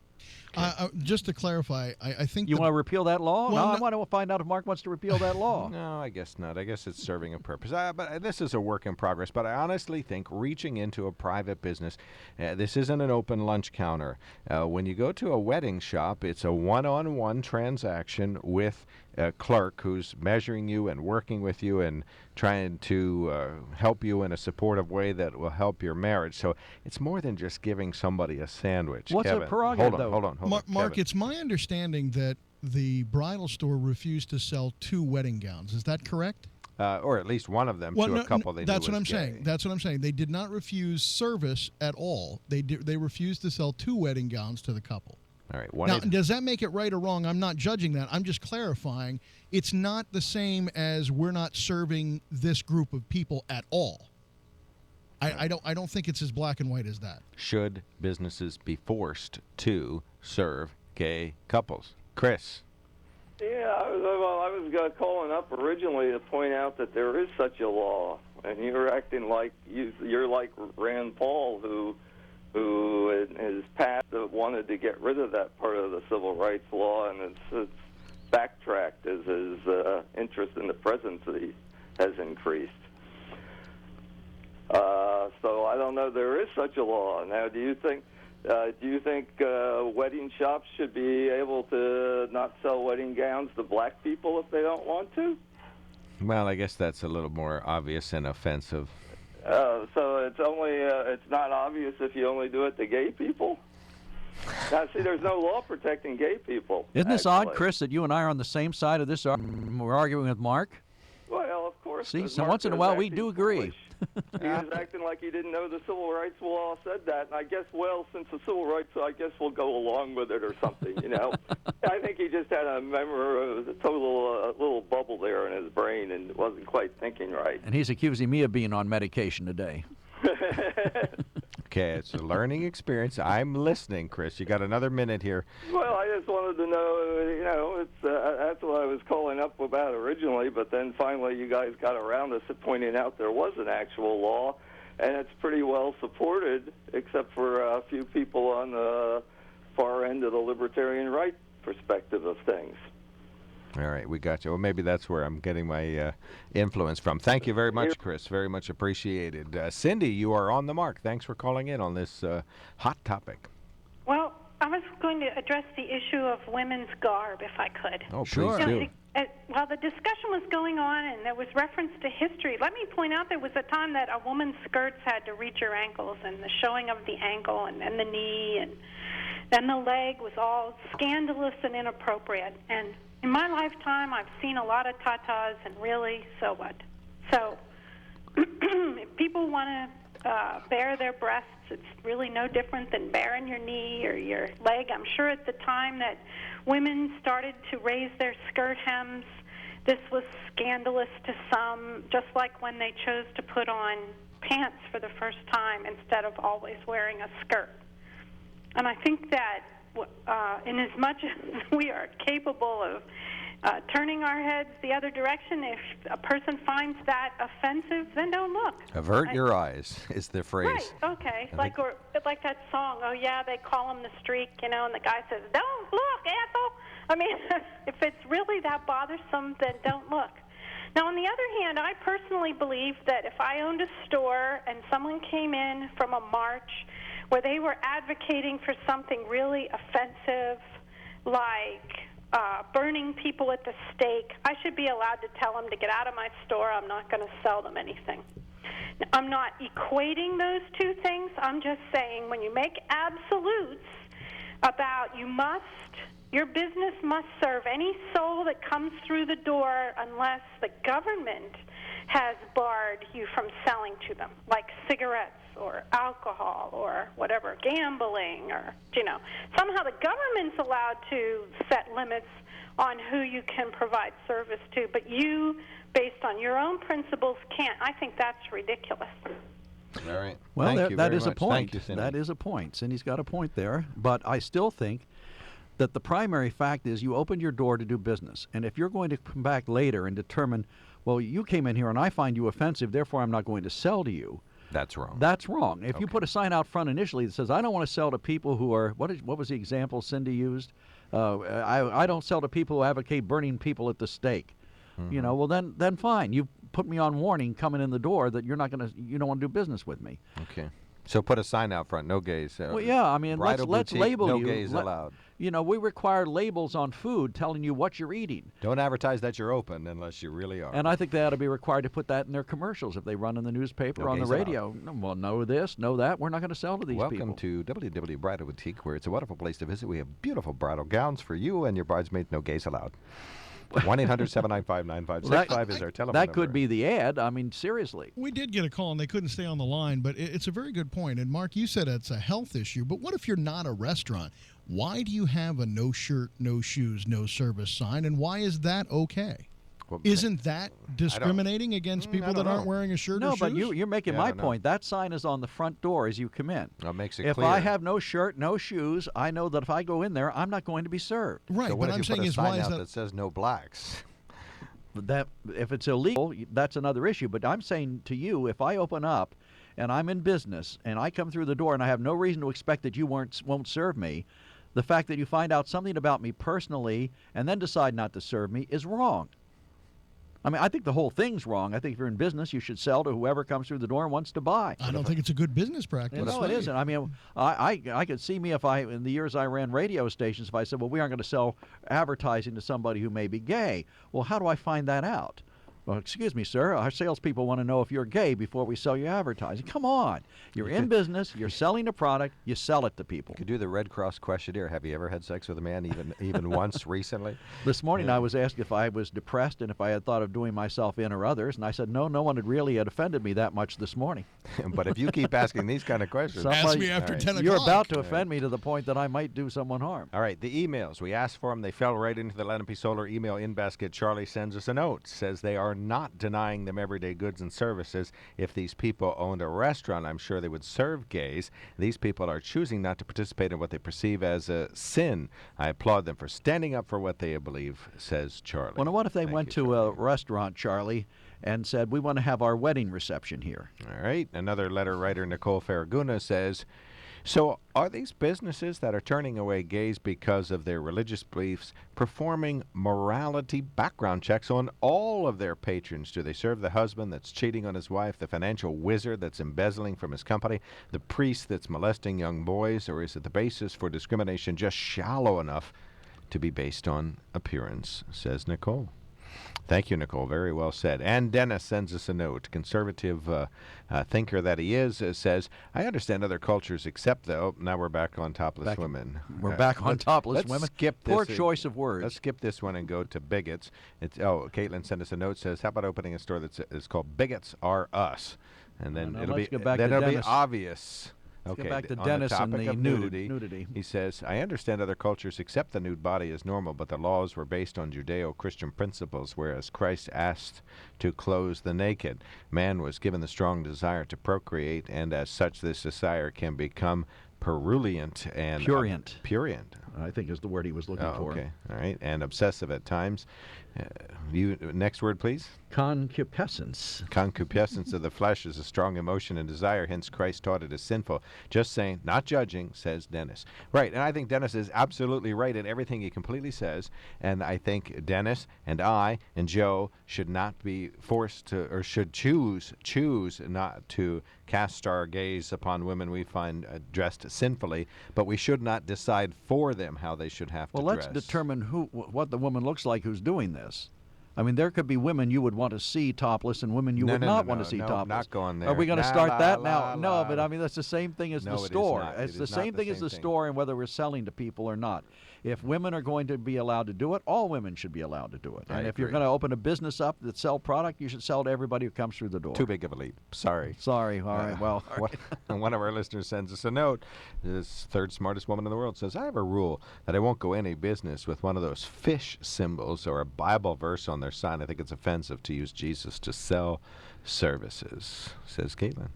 Just to clarify, I think you want to repeal that law? Well, I want to find out if Mark wants to repeal that law. No, I guess not. I guess it's serving a purpose. But this is a work in progress. But I honestly think reaching into a private business, this isn't an open lunch counter. When you go to a wedding shop, it's a one-on-one transaction with a clerk who's measuring you and working with you and trying to help you in a supportive way that will help your marriage. So it's more than just giving somebody a sandwich. What's Kevin, a prerogative, though? Hold on. Mark, Kevin. it's my understanding that the bridal store refused to sell 2 wedding gowns. Is that correct? Or at least one of them to a couple they knew that's what was I'm gay. saying. That's what I'm saying. They did not refuse service at all. They refused to sell 2 wedding gowns to the couple. All right. Now, does that make it right or wrong? I'm not judging that. I'm just clarifying. It's not the same as we're not serving this group of people at all. I don't think it's as black and white as that. Should businesses be forced to serve gay couples? Chris. Yeah, I was calling up originally to point out that there is such a law, and you're acting like you're like Rand Paul, who in his past wanted to get rid of that part of the civil rights law, and it's backtracked as his interest in the presidency has increased. So I don't know. There is such a law now. Do you think wedding shops should be able to not sell wedding gowns to black people if they don't want to? Well, I guess that's a little more obvious and offensive. So it's not obvious if you only do it to gay people? Now, see, there's no law protecting gay people. Isn't this odd, Chris, that you and I are on the same side of this? We're arguing with Mark? Well, of course. See, so once in a while we do agree. He was acting like he didn't know the civil rights law said that, and I guess, since the civil rights, I guess we'll go along with it or something, you know. I think he just had a total little bubble there in his brain and wasn't quite thinking right. And he's accusing me of being on medication today. Okay, it's a learning experience. I'm listening, Chris. You got another minute here. Well, I just wanted to know, that's what I was calling up about originally, but then finally you guys got around us to pointing out there was an actual law, and it's pretty well supported, except for a few people on the far end of the libertarian right perspective of things. All right, we got you. Well, maybe that's where I'm getting my influence from. Thank you very much, Chris. Very much appreciated. Cindy, you are on the mark. Thanks for calling in on this hot topic. Well, I was going to address the issue of women's garb, if I could. Oh, please do. While the discussion was going on and there was reference to history, let me point out there was a time that a woman's skirts had to reach her ankles, and the showing of the ankle and the knee and then the leg was all scandalous and inappropriate. And in my lifetime, I've seen a lot of tatas, and really, so what? So if people want to bare their breasts, it's really no different than baring your knee or your leg. I'm sure at the time that women started to raise their skirt hems, this was scandalous to some, just like when they chose to put on pants for the first time instead of always wearing a skirt. And I think that in as much as we are capable of turning our heads the other direction, if a person finds that offensive, then don't look. Avert your eyes is the phrase. Right, okay. Like that song, oh, yeah, they call him the streak, and the guy says, don't look, asshole. I mean, if it's really that bothersome, then don't look. Now, on the other hand, I personally believe that if I owned a store and someone came in from a march where they were advocating for something really offensive, like burning people at the stake, I should be allowed to tell them to get out of my store. I'm not going to sell them anything. Now, I'm not equating those two things. I'm just saying when you make absolutes about your business must serve any soul that comes through the door unless the government has barred you from selling to them, like cigarettes or alcohol or whatever, gambling, or, somehow the government's allowed to set limits on who you can provide service to, but you, based on your own principles, can't. I think that's ridiculous. All right. Well, that is a point. Thank you, Cindy. That is a point. Cindy's got a point there, but I still think that the primary fact is you opened your door to do business, and if you're going to come back later and determine, well, you came in here and I find you offensive, therefore I'm not going to sell to you. That's wrong. That's wrong. If you put a sign out front initially that says, I don't want to sell to people who are, what was the example Cindy used? I don't sell to people who advocate burning people at the stake. Mm-hmm. Well, then fine. You put me on warning coming in the door that you don't want to do business with me. Okay. So put a sign out front, no gays. Well, yeah, I mean, let's boutique, label no you. No gays allowed. We require labels on food telling you what you're eating. Don't advertise that you're open unless you really are. And I think they ought to be required to put that in their commercials if they run in the newspaper or on the radio. Well, know this, know that. We're not going to sell to these people. Welcome to WW Bridal Boutique, where it's a wonderful place to visit. We have beautiful bridal gowns for you and your bridesmaids. No gays allowed. 1-800-795-9565 is our telephone That number. could be the ad. I mean, seriously. We did get a call, and they couldn't stay on the line, but it's a very good point. And, Mark, you said it's a health issue, but what if you're not a restaurant? Why do you have a no shirt, no shoes, no service sign, and why is that okay? Isn't that discriminating against people that aren't wearing a shirt or shoes? No, but you're making my point. That sign is on the front door as you come in. That makes it if clear. I have no shirt, no shoes, I know that if I go in there, I'm not going to be served. Right, So what if you put a sign out that says no blacks? That if it's illegal, that's another issue. But I'm saying to you, if I open up and I'm in business and I come through the door and I have no reason to expect that you won't serve me, the fact that you find out something about me personally and then decide not to serve me is wrong. I mean, I think the whole thing's wrong. I think if you're in business, you should sell to whoever comes through the door and wants to buy. I don't think it's a good business practice. No, it isn't. I mean, I could see me if in the years I ran radio stations, if I said, well, we aren't going to sell advertising to somebody who may be gay. Well, how do I find that out? Well, excuse me, sir. Our salespeople want to know if you're gay before we sell you advertising. Come on. You're in business. You're selling a product. You sell it to people. You could do the Red Cross questionnaire. Have you ever had sex with a man even once recently? This morning I was asked if I was depressed and if I had thought of doing myself in or others, and I said, no one had offended me that much this morning. But if you keep asking these kind of questions. Ask me after 10 o'clock. You're about to offend me to the point that I might do someone harm. All right, the emails. We asked for them. They fell right into the Lenape Solar email in basket. Charlie sends us a note. Says they are not denying them everyday goods and services. If these people owned a restaurant, I'm sure they would serve gays. These people are choosing not to participate in what they perceive as a sin. I applaud them for standing up for what they believe, says Charlie. Well, now what if they went to a restaurant, Charlie, and said, we want to have our wedding reception here? All right. Another letter writer, Nicole Farraguna, says, so are these businesses that are turning away gays because of their religious beliefs performing morality background checks on all of their patrons? Do they serve the husband that's cheating on his wife, the financial wizard that's embezzling from his company, the priest that's molesting young boys, or is it the basis for discrimination just shallow enough to be based on appearance, says Nicole. Thank you, Nicole. Very well said. And Dennis sends us a note. Conservative thinker that he is, says, I understand other cultures accept, though. Now we're back on topless women. We're back on topless women. Let's skip this. Poor choice of words. Let's skip this one and go to bigots. Caitlin sent us a note, says, how about opening a store that's called Bigots Are Us? And then it'll be obvious. Let's Okay, get back to on Dennis the and topic the of nudity. He says, I understand other cultures accept the nude body as normal, but the laws were based on Judeo-Christian principles, whereas Christ asked to clothe the naked. Man was given the strong desire to procreate, and as such this desire can become purulent and prurient, I think is the word he was looking for. Okay, all right, and obsessive at times. Next word, please. Concupiscence. Concupiscence of the flesh is a strong emotion and desire, hence Christ taught it as sinful. Just saying, not judging, says Dennis. Right, and I think Dennis is absolutely right in everything he completely says, and I think Dennis and I and Joe should not be forced to, or should choose not to cast our gaze upon women we find dressed sinfully, but we should not decide for them how they should have to dress. Well, let's determine what the woman looks like who's doing this. I mean, there could be women you would want to see topless and women you would not want to see topless. Not going there. Are we going to start that now? No, but I mean, that's the same thing as the store. It's the same thing as the store and whether we're selling to people or not. If women are going to be allowed to do it, all women should be allowed to do it. And if you're going to open a business up that sell product, you should sell to everybody who comes through the door. Too big of a leap. Sorry. All right. Well, one of our listeners sends us a note. This third smartest woman in the world says, I have a rule that I won't go any business with one of those fish symbols or a Bible verse on their sign. I think it's offensive to use Jesus to sell services, says Caitlin.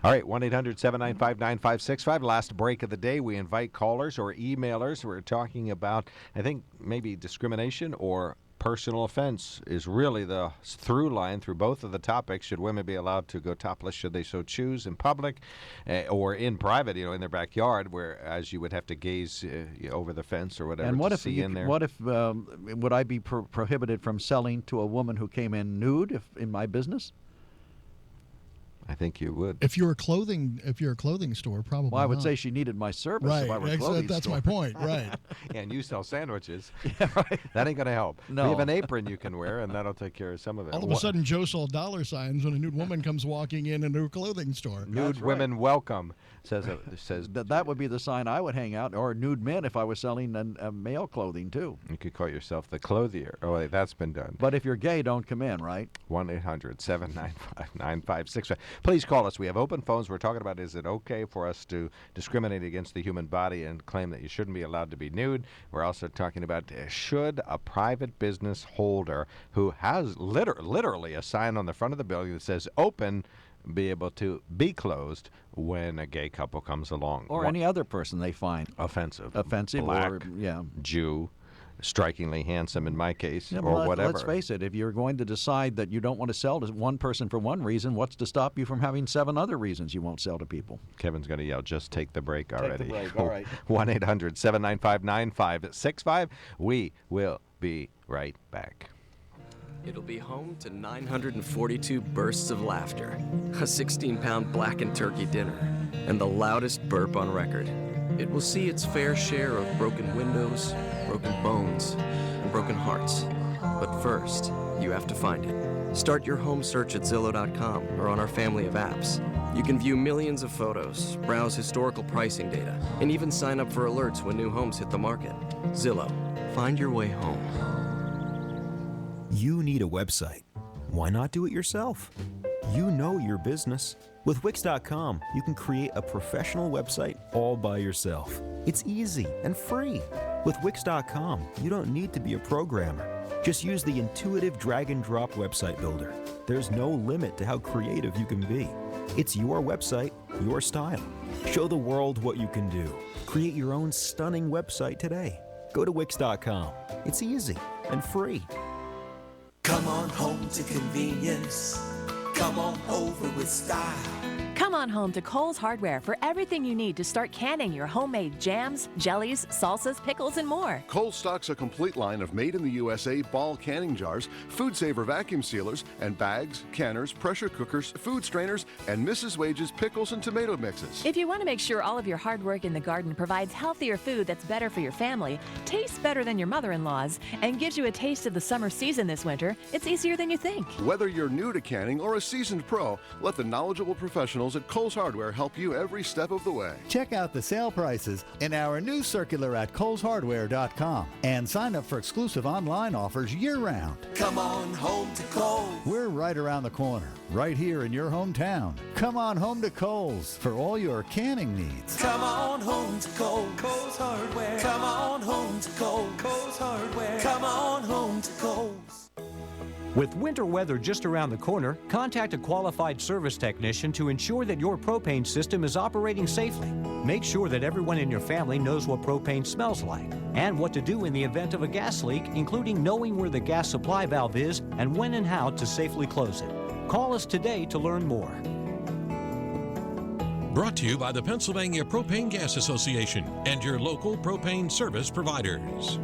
All right, 1-800-795-9565. Last break of the day. We invite callers or emailers. We're talking about, I think, maybe discrimination or personal offense is really the through line through both of the topics. Should women be allowed to go topless, should they so choose, in public or in private, in their backyard, whereas you would have to gaze over the fence or whatever and what to if see in there? What if, would I be prohibited from selling to a woman who came in nude in my business? I think you would. If you're a clothing store, probably. Well, I would not. say she needed my service. Right, if I were a clothing that's store. my point. Right. And you sell sandwiches. Yeah, right. That ain't going to help. No. We have an apron you can wear, and that'll take care of some of it. All of a sudden, Joe saw dollar signs when a nude woman comes walking in a clothing store. Nude women welcome. Says that would be the sign I would hang out, or nude men if I was selling male clothing too. You could call yourself the clothier. Oh, wait, that's been done. But if you're gay, don't come in, right? 1-800-795-9565. Please call us. We have open phones. We're talking about, is it okay for us to discriminate against the human body and claim that you shouldn't be allowed to be nude? We're also talking about, should a private business holder who has literally a sign on the front of the building that says open be able to be closed when a gay couple comes along? Or any other person they find offensive. Black, or yeah. Jew, strikingly handsome in my case, Yeah, or well, whatever. Let's face it, if you're going to decide that you don't want to sell to one person for one reason, what's to stop you from having 7 other reasons you won't sell to people? Kevin's going to yell, just take the break already. Take the break, all right. 1-800-795-9565. We will be right back. It'll be home to 942 bursts of laughter, a 16-pound blackened turkey dinner, and the loudest burp on record. It will see its fair share of broken windows, broken bones, and broken hearts. But first, you have to find it. Start your home search at Zillow.com or on our family of apps. You can view millions of photos, browse historical pricing data, and even sign up for alerts when new homes hit the market. Zillow. Find your way home. You need a website. Why not do it yourself? You know your business. With Wix.com, you can create a professional website all by yourself. It's easy and free. With Wix.com, you don't need to be a programmer. Just use the intuitive drag-and-drop website builder. There's no limit to how creative you can be. It's your website, your style. Show the world what you can do. Create your own stunning website today. Go to Wix.com. It's easy and free. Come on home to convenience. Come on over with style. Come on home to Kohl's Hardware for everything you need to start canning your homemade jams, jellies, salsas, pickles, and more. Kohl's stocks a complete line of made-in-the-USA ball canning jars, food saver vacuum sealers, and bags, canners, pressure cookers, food strainers, and Mrs. Wage's pickles and tomato mixes. If you want to make sure all of your hard work in the garden provides healthier food that's better for your family, tastes better than your mother-in-law's, and gives you a taste of the summer season this winter, it's easier than you think. Whether you're new to canning or a seasoned pro, let the knowledgeable professionals at Kohl's Hardware help you every step of the way. Check out the sale prices in our new circular at Kohl'sHardware.com and sign up for exclusive online offers year-round. Come on home to Kohl's. We're right around the corner, right here in your hometown. Come on home to Kohl's for all your canning needs. Come on home to Kohl's. Kohl's Hardware. Come on home to Kohl's. Kohl's Hardware. Come on home to Kohl's. With winter weather just around the corner, contact a qualified service technician to ensure that your propane system is operating safely. Make sure that everyone in your family knows what propane smells like and what to do in the event of a gas leak, including knowing where the gas supply valve is and when and how to safely close it. Call us today to learn more. Brought to you by the Pennsylvania Propane Gas Association and your local propane service providers.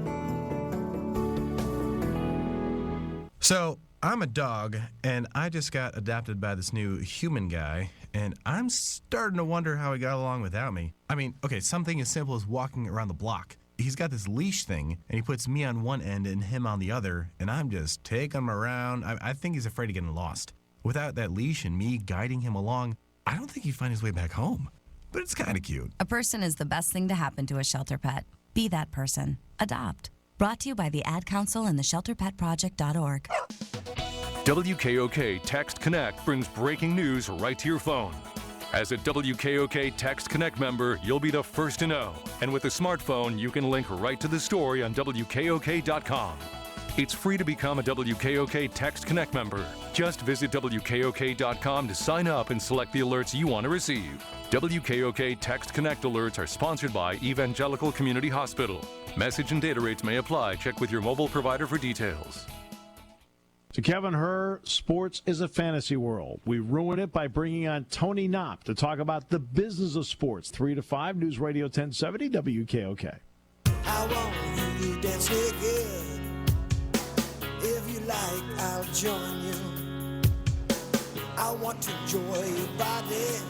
So, I'm a dog, and I just got adopted by this new human guy, and I'm starting to wonder how he got along without me. I mean, okay, something as simple as walking around the block. He's got this leash thing, and he puts me on one end and him on the other, and I'm just taking him around. I think he's afraid of getting lost. Without that leash and me guiding him along, I don't think he'd find his way back home. But it's kind of cute. A person is the best thing to happen to a shelter pet. Be that person. Adopt. Brought to you by the Ad Council and the ShelterPetProject.org. WKOK Text Connect brings breaking news right to your phone. As a WKOK Text Connect member, you'll be the first to know. And with a smartphone, you can link right to the story on WKOK.com. It's free to become a WKOK Text Connect member. Just visit WKOK.com to sign up and select the alerts you want to receive. WKOK Text Connect alerts are sponsored by Evangelical Community Hospital. Message and data rates may apply. Check with your mobile provider for details. To Kevin Herr, sports is a fantasy world. We ruin it by bringing on Tony Knopp to talk about the business of sports. 3 to 5, News Radio 1070, WKOK. I want you to dance naked. If you like, I'll join you. I want to enjoy your body.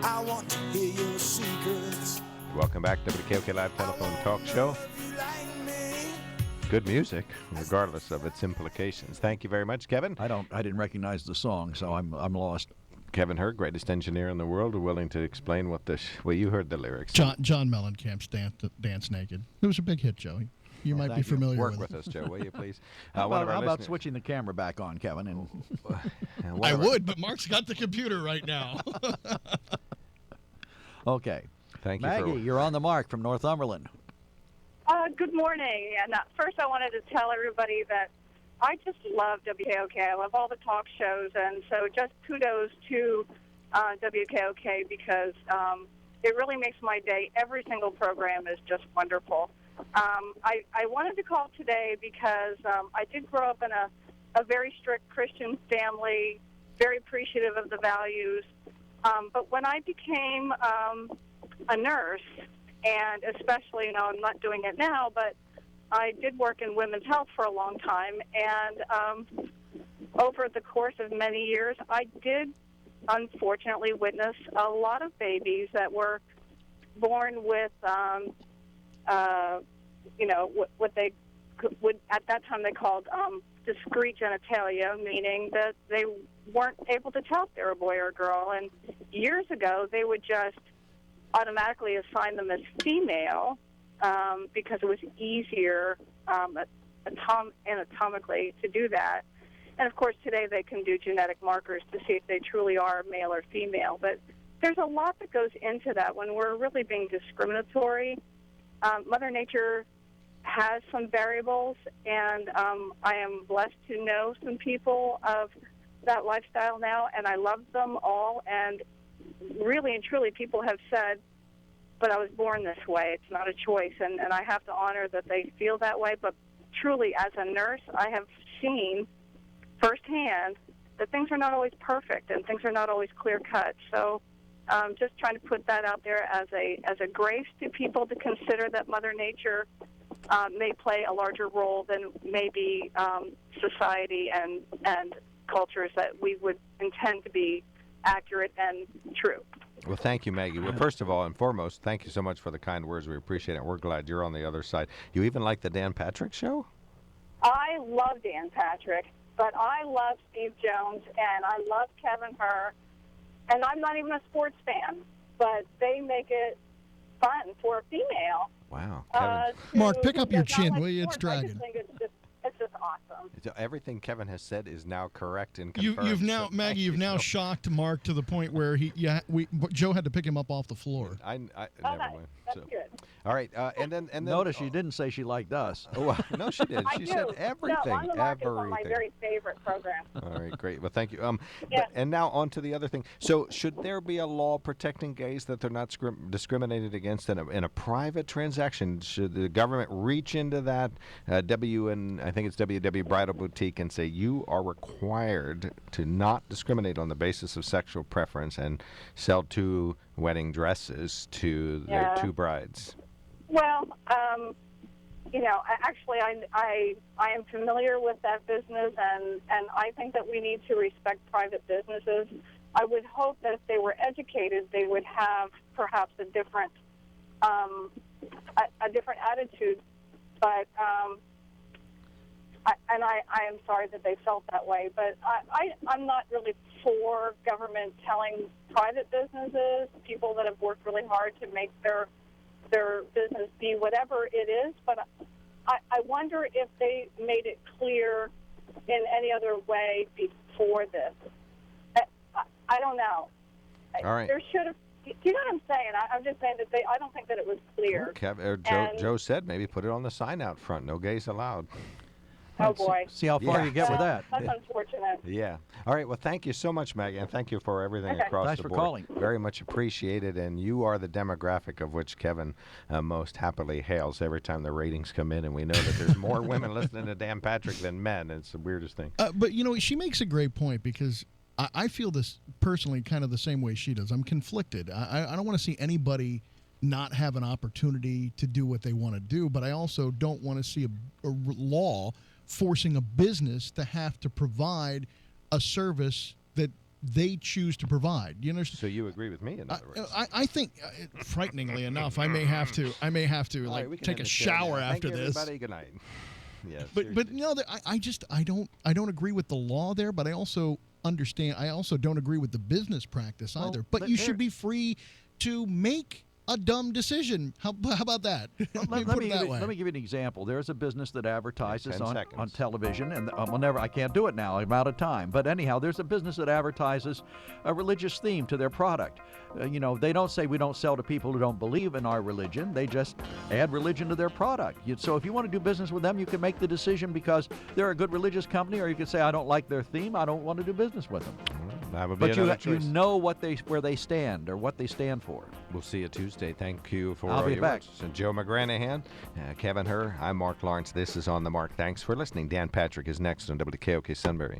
I want to hear your secrets. Welcome back to WKOK Live Telephone Talk Show. Good music, regardless of its implications. Thank you very much, Kevin. I didn't recognize the song, so I'm lost. Kevin Herr, greatest engineer in the world, willing to explain what well, you heard the lyrics. John Mellencamp's Dance Naked. It was a big hit, Joey. You might be thank you. familiar Work with with us, Joe, will you please? How One of our about listeners- switching the camera back on, Kevin? And one I of our- would, but Mark's got the computer right now. Okay. Thank you Maggie, you're on the mark from Northumberland. Good morning. And first, I wanted to tell everybody that I just love WKOK. I love all the talk shows, and so just kudos to WKOK because it really makes my day. Every single program is just wonderful. I wanted to call today because I did grow up in a very strict Christian family, very appreciative of the values. But when I became a nurse, and especially, I'm not doing it now, but I did work in women's health for a long time, and over the course of many years, I did unfortunately witness a lot of babies that were born with, what they would at that time they called discrete genitalia, meaning that they weren't able to tell if they were a boy or a girl. And years ago, they would just automatically assign them as female because it was easier anatomically to do that. And, of course, today they can do genetic markers to see if they truly are male or female. But there's a lot that goes into that when we're really being discriminatory. Mother Nature has some variables, and I am blessed to know some people of that lifestyle now, and I love them all. And really and truly, people have said, but I was born this way. It's not a choice, and I have to honor that they feel that way. But truly, as a nurse, I have seen firsthand that things are not always perfect and things are not always clear-cut. So just trying to put that out there as a grace to people to consider that Mother Nature may play a larger role than maybe society and cultures that we would intend to be accurate and true. Well, thank you, Maggie. Well, first of all and foremost, thank you so much for the kind words. We appreciate it. We're glad you're on the other side. You even like the Dan Patrick Show? I love Dan Patrick, but I love Steve Jones, and I love Kevin Hur, and I'm not even a sports fan, but they make it fun for a female. Wow. Mark, pick up your chin, will you? It's I dragging. just think it's just awesome. Everything Kevin has said is now correct and confirmed. You've now, so Maggie, you've now shocked Mark to the point where Joe had to pick him up off the floor. Never mind. That's good. All right, and then Notice she didn't say she liked us. Oh, no, she did. I She do. said everything. No, On the Mark is one of my everything. very favorite programs. All right, great. Well, thank you. Yeah. And now on to the other thing. So, should there be a law protecting gays that they're not discriminated against in a private transaction? Should the government reach into that I think it's WW Bridal Boutique and say you are required to not discriminate on the basis of sexual preference and sell 2 wedding dresses to their 2 brides? Well, actually, I am familiar with that business, and I think that we need to respect private businesses. I would hope that if they were educated, they would have perhaps a different attitude. But I am sorry that they felt that way. But I'm not really for government telling private businesses, people that have worked really hard to make their business be whatever it is, but I wonder if they made it clear in any other way before this. I don't know. All right. There should have. Do you know what I'm saying? I'm just saying that I don't think that it was clear. Joe said maybe put it on the sign out front. No gays allowed. Oh, boy. See how far you get with that. That's unfortunate. Yeah. All right. Well, thank you so much, Maggie, and thank you for everything Okay. across Thanks the for board. calling. Very much appreciated, and you are the demographic of which Kevin most happily hails every time the ratings come in, and we know that there's more women listening to Dan Patrick than men. It's the weirdest thing. But, she makes a great point because I feel this personally kind of the same way she does. I'm conflicted. I don't want to see anybody not have an opportunity to do what they want to do, but I also don't want to see a law forcing a business to have to provide a service that they choose to provide. So you agree with me, in other words? I think, frighteningly enough, I may have to All right, we can take end a the show shower now. after Thank you, this. everybody. Good night. Yeah, But I don't agree with the law there, but I also understand. I also don't agree with the business practice either. But you should be free to make a dumb decision. How about that? Let me give you an example. There's a business that advertises on television, and I can't do it now. I'm out of time. But anyhow, there's a business that advertises a religious theme to their product. They don't say we don't sell to people who don't believe in our religion. They just add religion to their product. So if you want to do business with them, you can make the decision because they're a good religious company, or you can say I don't like their theme. I don't want to do business with them. That would be another choice. You know where they stand or what they stand for. We'll see you Tuesday. Thank you for I'll be your back. words. And Joe McGranaghan, Kevin Herr, I'm Mark Lawrence. This is On the Mark. Thanks for listening. Dan Patrick is next on WKOK Sunbury.